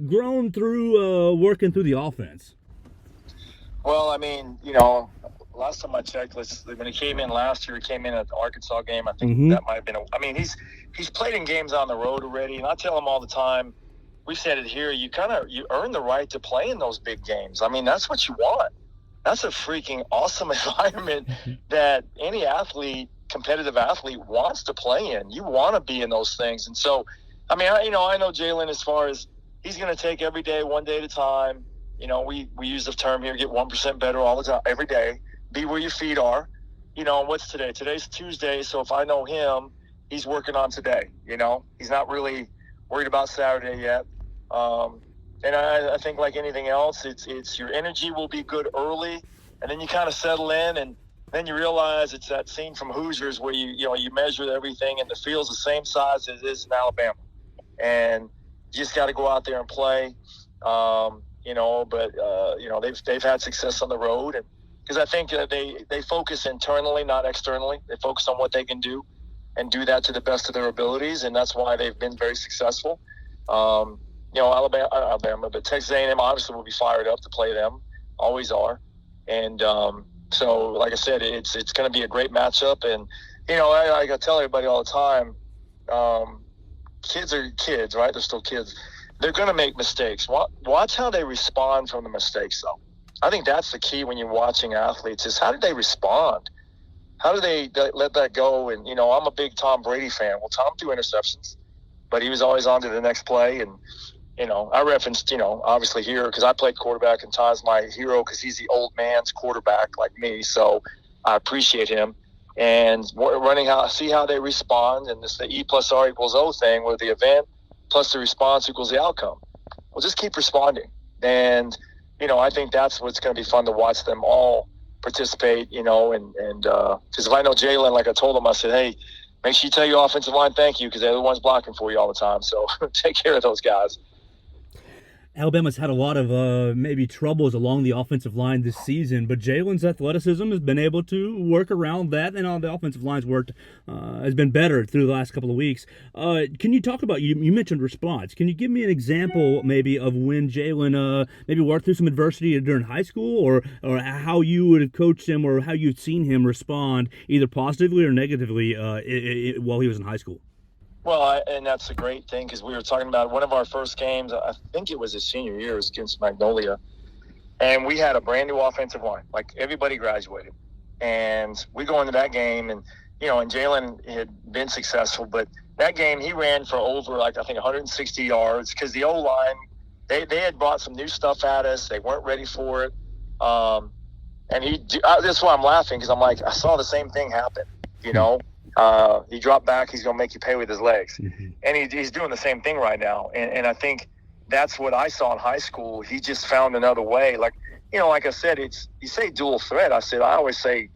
grown through working through the offense? Well, last time I checked, when he came in last year, he came in at the Arkansas game. I think that might have been. He's played in games on the road already, and I tell him all the time. We said it here. You earn the right to play in those big games. I mean, that's what you want. That's a freaking awesome environment that any athlete, competitive athlete, wants to play in. You want to be in those things, and so, I know Jalen as far as he's going to take every day, one day at a time. We use the term here, get 1% better all the time, every day. Be where your feet are. What's today? Today's Tuesday, so if I know him, he's working on today. He's not really worried about Saturday yet. And I think like anything else, it's your energy will be good early, and then you kind of settle in, and then you realize it's that scene from Hoosiers where you measure everything, and the field's the same size as it is in Alabama, and you just got to go out there and play. They've had success on the road, and because I think they focus internally, not externally. They focus on what they can do and do that to the best of their abilities, and that's why they've been very successful. Alabama, but Texas A&M obviously will be fired up to play them, always are. And so, like I said, it's going to be a great matchup. And, I tell everybody all the time, kids are kids, right? They're still kids. They're going to make mistakes. Watch how they respond from the mistakes, though. I think that's the key when you're watching athletes is how do they respond? How do they let that go? And, I'm a big Tom Brady fan. Well, Tom threw interceptions, but he was always on to the next play. And, I referenced, obviously here because I played quarterback and Tom's my hero because he's the old man's quarterback like me. So I appreciate him. And see how they respond. And this the E plus R equals O thing where the event plus the response equals the outcome. Well, just keep responding. And, I think that's what's going to be fun to watch them all participate, and because if I know Jalen, like I told him, I said, hey, make sure you tell your offensive line thank you because they're the ones blocking for you all the time. So take care of those guys. Alabama's had a lot of maybe troubles along the offensive line this season, but Jalen's athleticism has been able to work around that, and on the offensive line's worked has been better through the last couple of weeks. Can you talk about you mentioned response? Can you give me an example maybe of when Jalen maybe worked through some adversity during high school, or how you would have coached him, or how you'd seen him respond either positively or negatively while he was in high school? Well, and that's a great thing because we were talking about one of our first games. I think it was his senior year. It was against Magnolia. And we had a brand new offensive line. Like everybody graduated. And we go into that game and, and Jalen had been successful. But that game he ran for over, I think 160 yards because the O-line, they had brought some new stuff at us. They weren't ready for it. And that's why I'm laughing because I'm like, I saw the same thing happen, he dropped back. He's going to make you pay with his legs. Mm-hmm. And he's doing the same thing right now. And I think that's what I saw in high school. He just found another way. Like, like I said, you say dual threat. I always say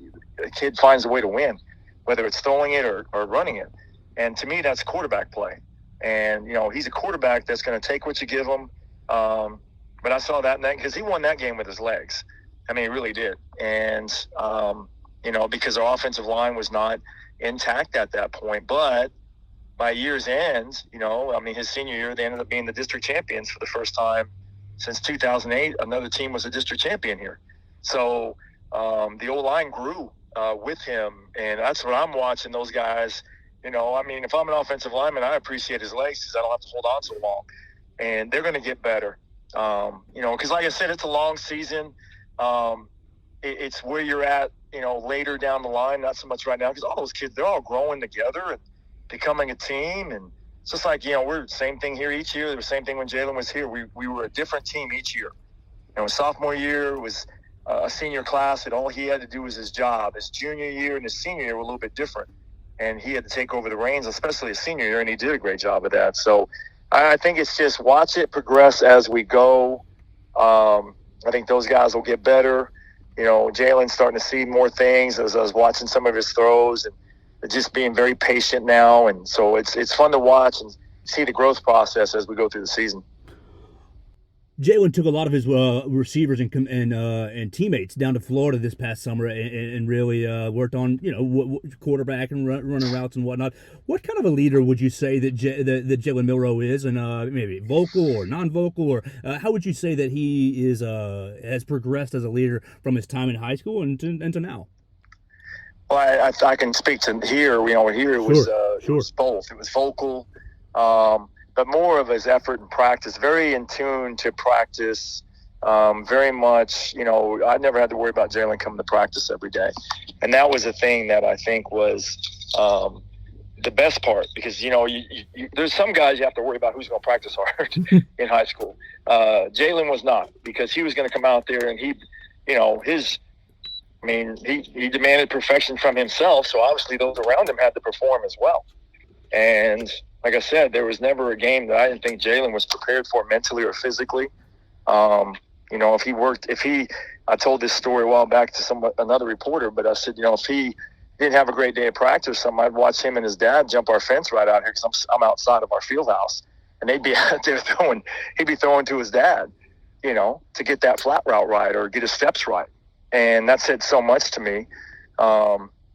a kid finds a way to win, whether it's throwing it or running it. And to me, that's quarterback play. And, he's a quarterback that's going to take what you give him. But I saw that because he won that game with his legs. I mean, he really did. And, because our offensive line was not intact at that point, but by year's end, his senior year, they ended up being the district champions for the first time since 2008. Another team was a district champion here. So the O-line grew with him, and that's what I'm watching those guys. If I'm an offensive lineman, I appreciate his legs because I don't have to hold on so long, and they're going to get better. Because like I said, it's a long season. It's where you're at, later down the line, not so much right now, because all those kids, they're all growing together and becoming a team. And it's just like, we're the same thing here each year. The same thing when Jalen was here. We were a different team each year. His sophomore year was a senior class, and all he had to do was his job. His junior year and his senior year were a little bit different. And he had to take over the reins, especially his senior year, and he did a great job of that. So I think it's just watch it progress as we go. I think those guys will get better. Jalen's starting to see more things as I was watching some of his throws and just being very patient now. And so it's fun to watch and see the growth process as we go through the season. Jalen took a lot of his receivers and teammates down to Florida this past summer and really worked on quarterback and running routes and whatnot. What kind of a leader would you say that that Jalen Milroe is, and maybe vocal or non-vocal, or how would you say that he is has progressed as a leader from his time in high school and to now? Well, I can speak to here. Here it was it was both. It was vocal. But more of his effort and practice, very in tune to practice, very much, I never had to worry about Jalen coming to practice every day. And that was a thing that I think was the best part because, there's some guys you have to worry about who's going to practice hard in high school. Jalen was not, because he was going to come out there and he demanded perfection from himself. So obviously those around him had to perform as well. And like I said, there was never a game that I didn't think Jalen was prepared for mentally or physically. I told this story a while back to another reporter, but I said, if he didn't have a great day of practice or something, I'd watch him and his dad jump our fence right out here because I'm outside of our field house, and they'd be out there he'd be throwing to his dad, to get that flat route right or get his steps right. And that said so much to me.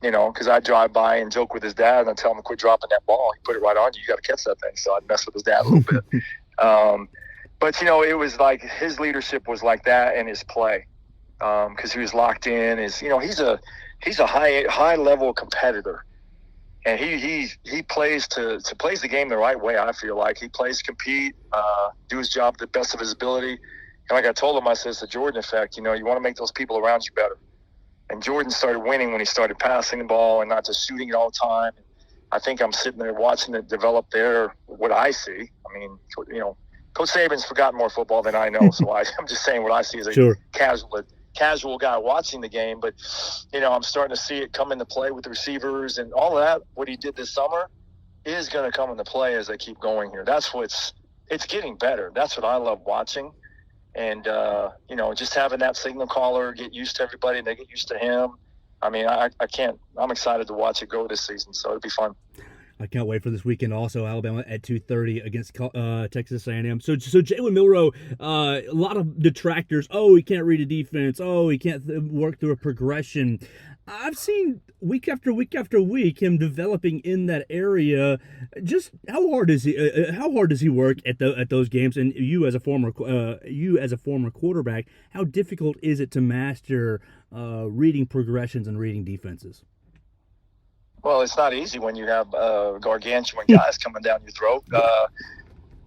Because I drive by and joke with his dad and I tell him to quit dropping that ball. He put it right on you. You got to catch that thing. So I'd mess with his dad a little bit. But, it was like his leadership was like that and his play because he was locked in. He's a high level competitor. And he plays plays the game the right way, I feel like. He plays to compete, do his job to the best of his ability. And like I told him, I said, it's the Jordan effect. You want to make those people around you better. And Jordan started winning when he started passing the ball and not just shooting it all the time. I think I'm sitting there watching it develop there, what I see. I mean, Coach Saban's forgotten more football than I know, so I'm just saying what I see as a casual guy watching the game. But, I'm starting to see it come into play with the receivers and all of that. What he did this summer is going to come into play as they keep going here. It's getting better. That's what I love watching. And, just having that signal caller get used to everybody and they get used to him. I mean, I'm excited to watch it go this season, so it'll be fun. I can't wait for this weekend. Also, Alabama at 2:30 against Texas A&M. So Jalen Milroe, a lot of detractors. Oh, he can't read a defense. Oh, he can't work through a progression. I've seen week after week after week him developing in that area. Just how hard does he work at those games? And you as a former quarterback, how difficult is it to master reading progressions and reading defenses? Well, it's not easy when you have gargantuan guys coming down your throat.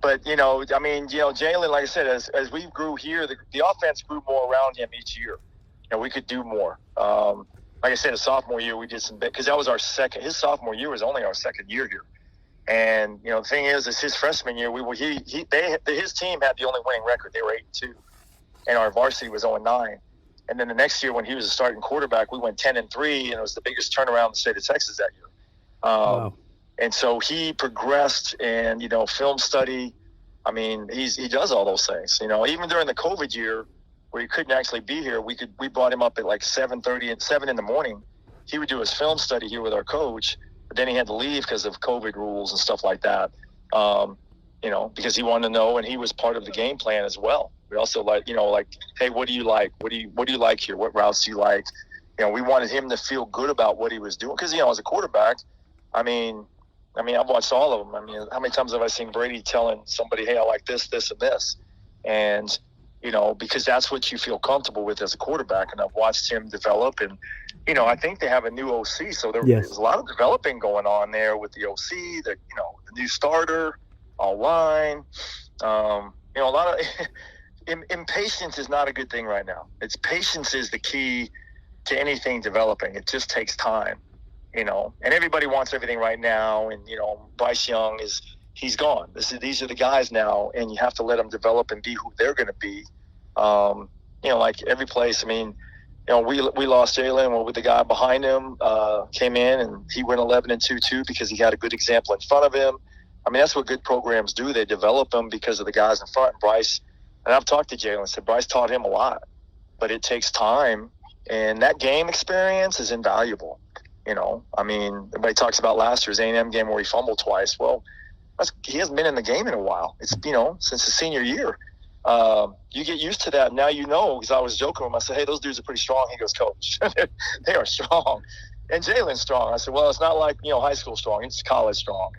But Jalen, like I said, as we grew here, the offense grew more around him each year. We could do more. Like I said, his sophomore year, we did some bit because that was our second. His sophomore year was only our second year here, and the thing is his freshman year, his team had the only winning record. They were 8-2, and our varsity was 0-9. And then the next year, when he was a starting quarterback, we went 10-3, and it was the biggest turnaround in the state of Texas that year. Wow. And so he progressed, and film study. I mean, he does all those things. Even during the COVID year, where he couldn't actually be here, we brought him up at like 7:30 and 7 in the morning. He would do his film study here with our coach, but then he had to leave because of COVID rules and stuff like that. Because he wanted to know, and he was part of the game plan as well. We also hey, what do you like? What do you like here? What routes do you like? We wanted him to feel good about what he was doing because as a quarterback, I mean, I've watched all of them. I mean, how many times have I seen Brady telling somebody, "Hey, I like this, this, and this," and because that's what you feel comfortable with as a quarterback. And I've watched him develop, and I think they have a new OC, so there's a lot of developing going on there with the OC, the new starter, all line. A lot of impatience is not a good thing right now. Patience is the key to anything developing. It just takes time, and everybody wants everything right now. And Bryce Young he's gone. These are the guys now, and you have to let them develop and be who they're going to be. Like every place. I mean, we lost Jalen with the guy behind him came in, and he went 11-2 too because he had a good example in front of him. I mean, that's what good programs do. They develop them because of the guys in front. And Bryce, and I've talked to Jalen and said Bryce taught him a lot, but it takes time, and that game experience is invaluable. I mean, everybody talks about last year's A&M game where he fumbled twice. Well, he hasn't been in the game in a while. It's since his senior year. you get used to that. Now because I was joking with him. I said, hey, those dudes are pretty strong. He goes, Coach, they are strong. And Jalen's strong. I said, well, it's not like, high school strong. It's college strong.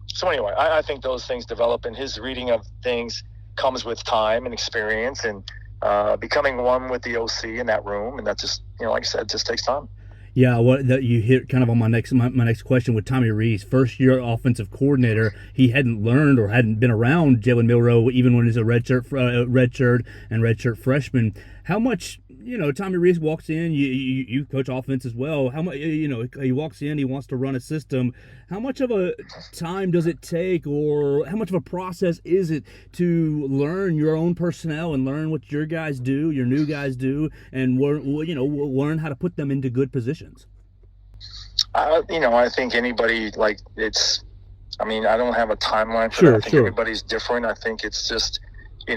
So anyway, I think those things develop, and his reading of things comes with time and experience and becoming one with the OC in that room. And that just, like I said, just takes time. Yeah, you hit kind of on my next question with Tommy Rees, first year offensive coordinator. He hadn't learned or hadn't been around Jalen Milroe even when he's a redshirt freshman. How much, Tommy Rees walks in, you coach offense as well. How much, he walks in, he wants to run a system. How much of a time does it take, or how much of a process is it to learn your own personnel and learn what your guys do, your new guys do, and learn how to put them into good positions? I think anybody, I don't have a timeline for that. I think everybody's different. I think it's just,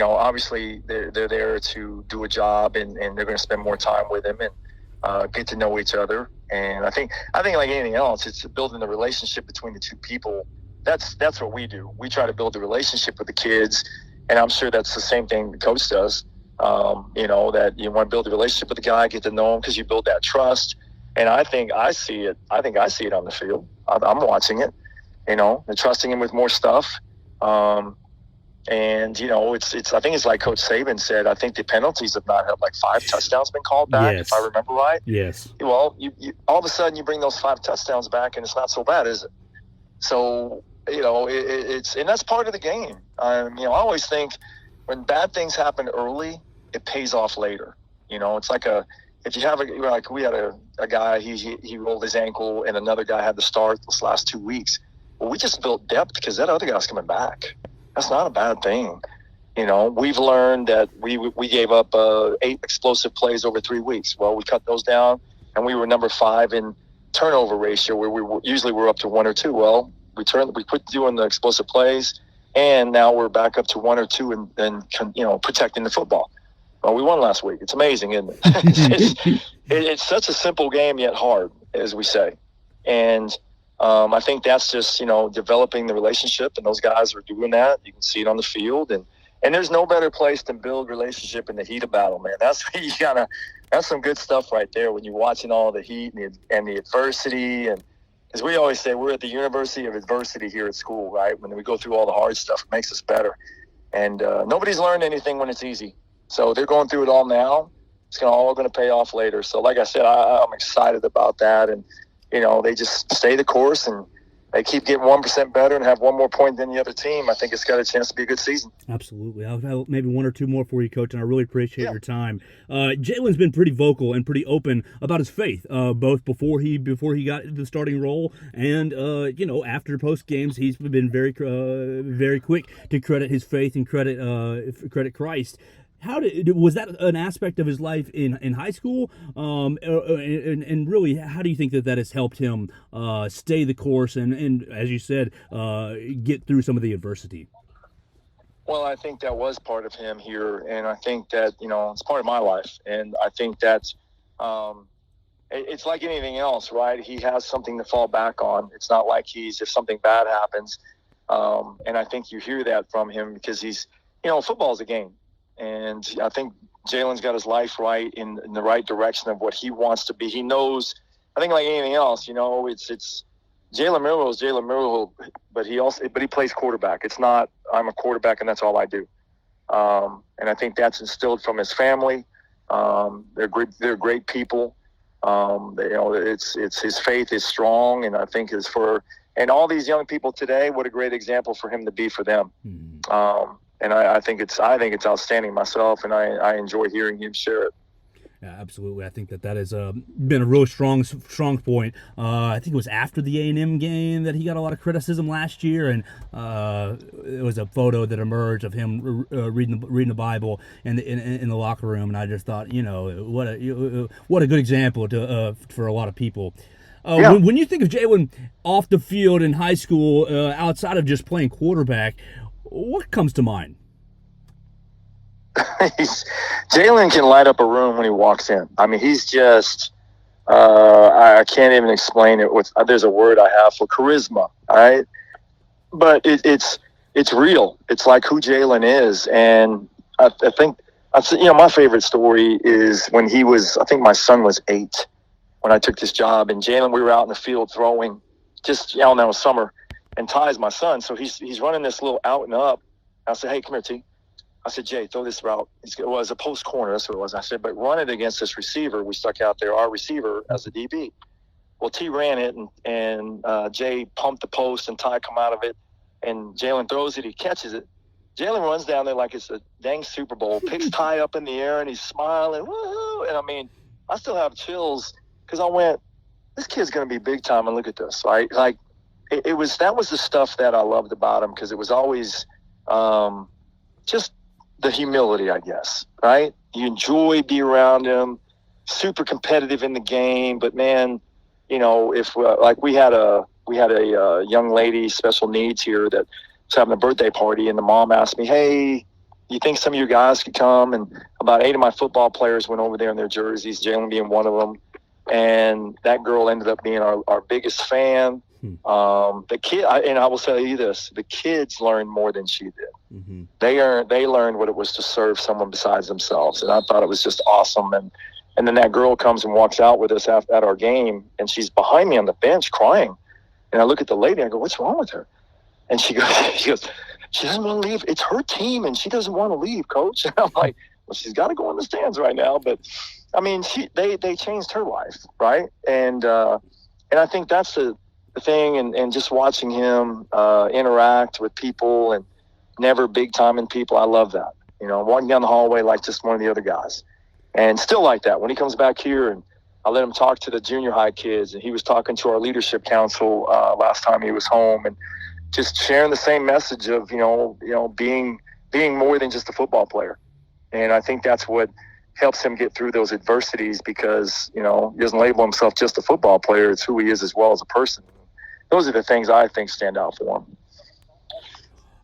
obviously they're there to do a job, and they're going to spend more time with him and get to know each other. And I think like anything else, it's building the relationship between the two people. That's what we do. We try to build the relationship with the kids, and I'm sure that's the same thing the coach does. That you want to build a relationship with the guy, get to know him, because you build that trust. And I think I see it on the field. I'm watching it, and trusting him with more stuff. And it's I think it's like Coach Saban said. I think the penalties have not had 5 touchdowns been called back, yes. if I remember right. Yes. Well, you all of a sudden you bring those 5 touchdowns back, and it's not so bad, is it? So it's and that's part of the game. I always think when bad things happen early, it pays off later. It's like if you have we had a guy, he rolled his ankle, and another guy had to start this last 2 weeks. Well, we just built depth because that other guy's coming back. That's not a bad thing. We've learned that we gave up 8 explosive plays over 3 weeks. Well, we cut those down, and we were number 5 in turnover ratio, where we're up to 1 or 2. Well, we quit doing the explosive plays, and now we're back up to 1 or 2 and protecting the football. Well, we won last week. It's amazing, isn't it? It's such a simple game, yet hard, as we say. And I think that's just, developing the relationship, and those guys are doing that. You can see it on the field, and there's no better place to build relationship in the heat of battle, man. That's some good stuff right there when you're watching all the heat and the adversity. And as we always say, we're at the University of Adversity here at school, right? When we go through all the hard stuff, it makes us better. And nobody's learned anything when it's easy. So they're going through it all now. It's all going to pay off later. So like I said, I'm excited about that. And, they just stay the course, and they keep getting 1% better and have one more point than the other team. I think it's got a chance to be a good season. Absolutely. I'll have maybe 1 or 2 more for you, Coach, and I really appreciate your time. Jalen's been pretty vocal and pretty open about his faith, both before he got the starting role and after post games. He's been very very quick to credit his faith and credit Christ. Was that an aspect of his life in high school? And really, how do you think that has helped him stay the course and as you said, get through some of the adversity? Well, I think that was part of him here, and I think that it's part of my life, and I think that's it's like anything else, right? He has something to fall back on. It's not like if something bad happens, and I think you hear that from him because he's football is a game. And I think Jalen's got his life right in the right direction of what he wants to be. He knows, I think like anything else, it's Jalen Milroe is Jalen Milroe, but he plays quarterback. It's not, I'm a quarterback and that's all I do. And I think that's instilled from his family. They're great people. It's his faith is strong, and I think and all these young people today, what a great example for him to be for them. And I think it's outstanding myself, and I enjoy hearing him share it. Yeah, absolutely. I think that has been a really strong point. I think it was after the A&M game that he got a lot of criticism last year, and it was a photo that emerged of him reading the Bible in the locker room, and I just thought, what a good example for a lot of people. When you think of Jalen off the field in high school, outside of just playing quarterback, what comes to mind? Jalen can light up a room when he walks in. I mean, he's just I can't even explain it. There's a word I have for charisma, all right? But it's it's real. It's like who Jalen is. And I think, my favorite story is when I think my son was 8 when I took this job. And Jalen, we were out in the field throwing just, summer. And Ty's my son. So he's running this little out and up. I said, hey, come here, T. I said, Jay, throw this route. It was a post corner. That's what it was. I said, but run it against this receiver. We stuck out there, our receiver, as a DB. Well, T ran it, and Jay pumped the post, and Ty come out of it. And Jalen throws it. He catches it. Jalen runs down there like it's a dang Super Bowl, picks Ty up in the air, and he's smiling. Woo! And, I still have chills because I went, this kid's going to be big time, and look at this, right? Like, that was the stuff that I loved about him because it was always just – the humility, I guess, right? You enjoy being around him, super competitive in the game. But man, if we had a young lady, special needs here that was having a birthday party, and the mom asked me, hey, you think some of your guys could come? And about 8 of my football players went over there in their jerseys, Jalen being one of them. And that girl ended up being our biggest fan. The kid, and I will tell you this: the kids learned more than she did. Mm-hmm. They learned what it was to serve someone besides themselves, and I thought it was just awesome. And then that girl comes and walks out with us at our game, and she's behind me on the bench crying. And I look at the lady, and I go, "What's wrong with her?" And she goes, "She doesn't want to leave. It's her team, and she doesn't want to leave, Coach." And I'm like, "Well, she's got to go in the stands right now." But they changed her life, right? And I think that's the thing, and just watching him interact with people and never big time in people. I love that. Walking down the hallway like just one of the other guys, and still like that when he comes back here. And I let him talk to the junior high kids, and he was talking to our leadership council last time he was home, and just sharing the same message of being more than just a football player. And I think that's what helps him get through those adversities because he doesn't label himself just a football player. It's who he is as well as a person. Those are the things I think stand out for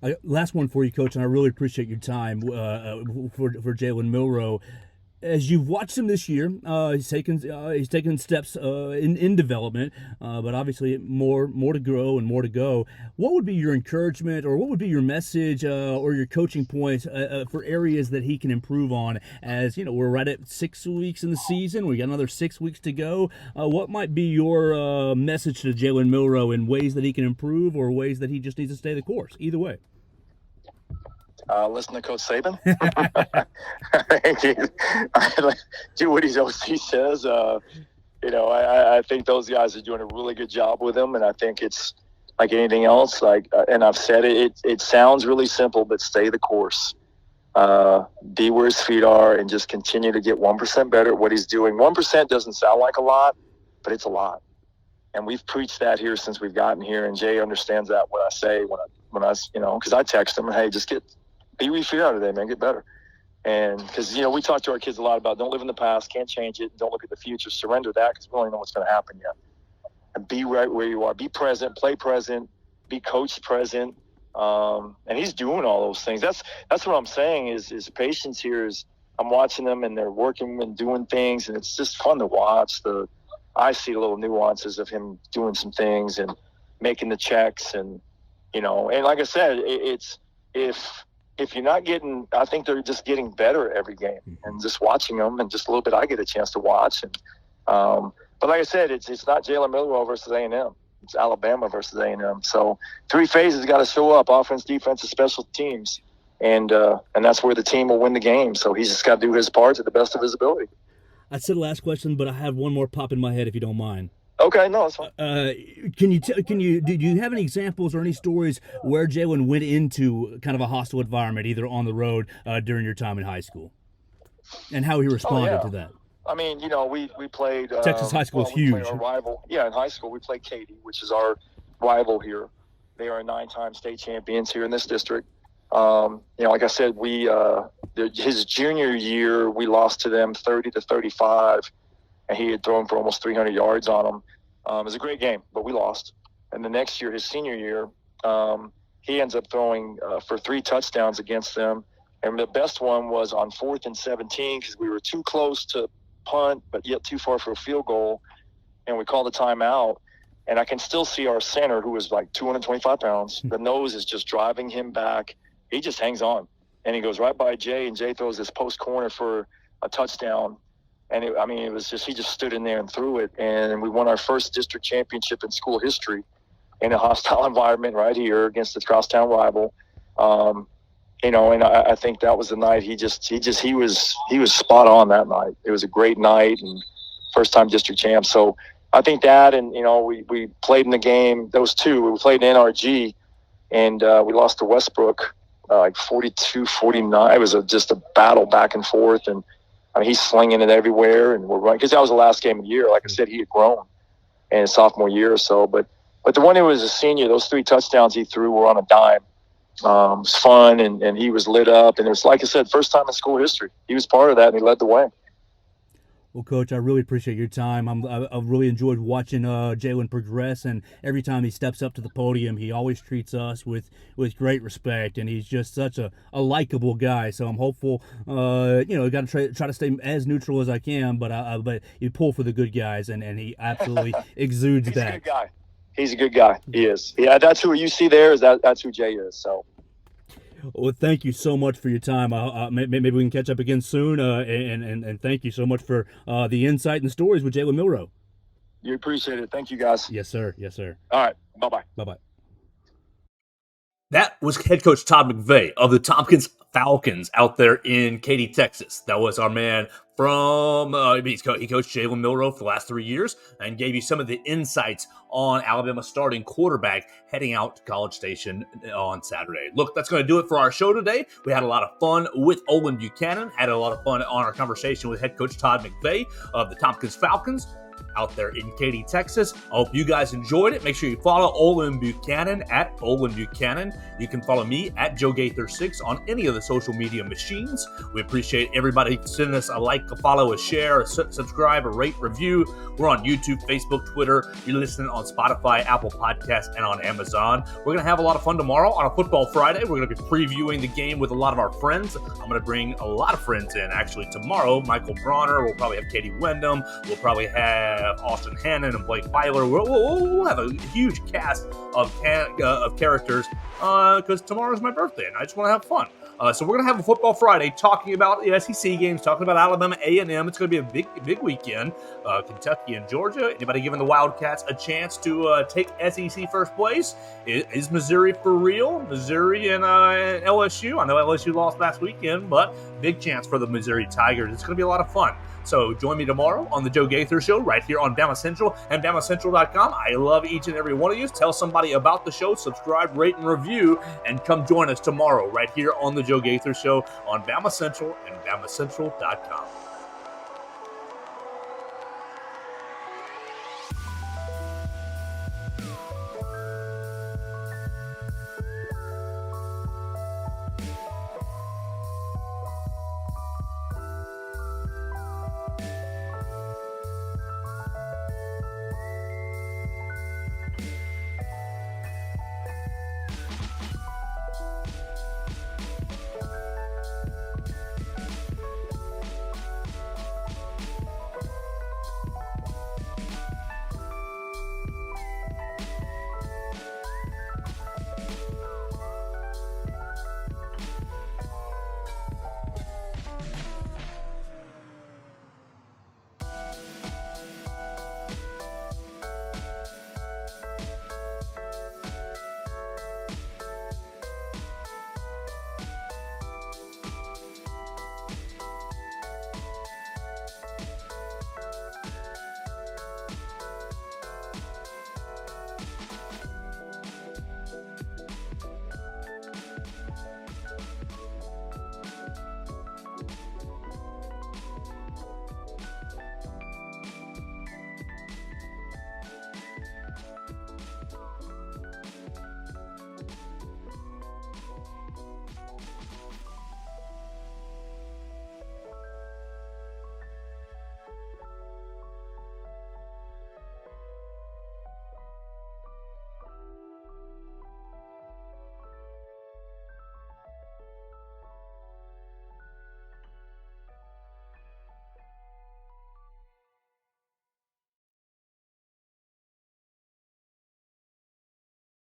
him. Last one for you, Coach, and I really appreciate your time for Jalen Milroe. As you've watched him this year, he's taken steps in development, but obviously more to grow and more to go. What would be your encouragement, or what would be your message, or your coaching points for areas that he can improve on? As we're right at 6 weeks in the season, we got another 6 weeks to go. What might be your message to Jalen Milroe in ways that he can improve, or ways that he just needs to stay the course? Either way. Listen to Coach Saban. Do what his OC says. I think those guys are doing a really good job with him, and I think it's like anything else. And I've said it sounds really simple, but stay the course. Be where his feet are, and just continue to get 1% better at what he's doing. 1% doesn't sound like a lot, but it's a lot. And we've preached that here since we've gotten here, and Jay understands that what I say when I because I text him, hey, just be where you feel today, man. Get better. And because, we talk to our kids a lot about don't live in the past, can't change it, don't look at the future, surrender that because we don't know what's going to happen yet. And be right where you are. Be present, play present, be coach present. And he's doing all those things. That's what I'm saying is patience here is I'm watching them and they're working and doing things, and it's just fun to watch. I see little nuances of him doing some things and making the checks and like I said, it's if you're not getting, I think they're just getting better every game, and just watching them, and just a little bit I get a chance to watch. And but like I said, it's not Jalen Milroe versus A&M. It's Alabama versus A&M. So 3 phases got to show up: offense, defense, and special teams, and that's where the team will win the game. So he's just got to do his part to the best of his ability. I said last question, but I have one more pop in my head if you don't mind. Okay, no, it's fine. Do you have any examples or any stories where Jalen went into kind of a hostile environment, either on the road during your time in high school, and how he responded to that? We played Texas High School is huge. We played our rival. Yeah, in high school we played Katy, which is our rival here. They are 9-time state champions here in this district. Like I said, his junior year we lost to them 30-35. And he had thrown for almost 300 yards on them. It was a great game, but we lost. And the next year, his senior year, he ends up throwing for 3 touchdowns against them. And the best one was on 4th and 17 because we were too close to punt, but yet too far for a field goal. And we called a timeout. And I can still see our center, who was like 225 pounds. The nose is just driving him back. He just hangs on. And he goes right by Jay, and Jay throws this post corner for a touchdown. And it was just, he just stood in there and threw it. And we won our first district championship in school history in a hostile environment right here against the crosstown rival. And I think that was the night he was spot on that night. It was a great night and first time district champ. So I think that, and, we played in the game, those two, we played in NRG, and we lost to Westbrook like 42-49. It was just a battle back and forth, and he's slinging it everywhere, and we're running, because that was the last game of the year. Like I said, he had grown in his sophomore year or so, but the one who was a senior, those 3 touchdowns he threw were on a dime. It was fun, and he was lit up, and it was, like I said, first time in school history. He was part of that, and he led the way. Well, Coach, I really appreciate your time. I've really enjoyed watching Jalen progress, and every time he steps up to the podium, he always treats us with great respect, and he's just such a likable guy. So I'm hopeful. Got to try to stay as neutral as I can, but you pull for the good guys, and he absolutely exudes that. He's a good guy. He's a good guy. He is. Yeah, that's who you see there. That's who Jay is. So. Well, thank you so much for your time. Maybe we can catch up again soon. And thank you so much for the insight and the stories with Jalen Milroe. You appreciate it. Thank you, guys. Yes, sir. Yes, sir. All right. Bye-bye. Bye-bye. That was head coach Todd McVey of the Tompkins Falcons out there in Katy, Texas. That was our man from he coached Jalen Milroe for the last 3 years and gave you some of the insights on Alabama starting quarterback heading out to College Station on Saturday. Look, that's going to do it for our show today. We had a lot of fun with Olin Buchanan, had a lot of fun on our conversation with head coach Todd McVey of the Tompkins Falcons out there in Katy, Texas. I hope you guys enjoyed it. Make sure you follow Olin Buchanan at Olin Buchanan. You can follow me at Joe Gaither 6 on any of the social media machines. We appreciate everybody sending us a like, a follow, a share, a subscribe, a rate, review. We're on YouTube, Facebook, Twitter. You're listening on Spotify, Apple Podcasts, and on Amazon. We're going to have a lot of fun tomorrow on a Football Friday. We're going to be previewing the game with a lot of our friends. I'm going to bring a lot of friends in actually tomorrow. Michael Bronner. We'll probably have Katie Wyndham. We'll probably have Austin Hannon and Blake Byler. We'll have a huge cast of characters because tomorrow's my birthday and I just want to have fun. So we're going to have a Football Friday talking about the SEC games, talking about Alabama A&M. It's going to be a big weekend. Kentucky and Georgia. Anybody giving the Wildcats a chance to take SEC first place? Is Missouri for real? Missouri and LSU. I know LSU lost last weekend, but big chance for the Missouri Tigers. It's going to be a lot of fun. So join me tomorrow on the Joe Gaither Show right here on BamaCentral and BamaCentral.com. I love each and every one of you. Tell somebody about the show, subscribe, rate, and review, and come join us tomorrow right here on the Joe Gaither Show on BamaCentral and BamaCentral.com.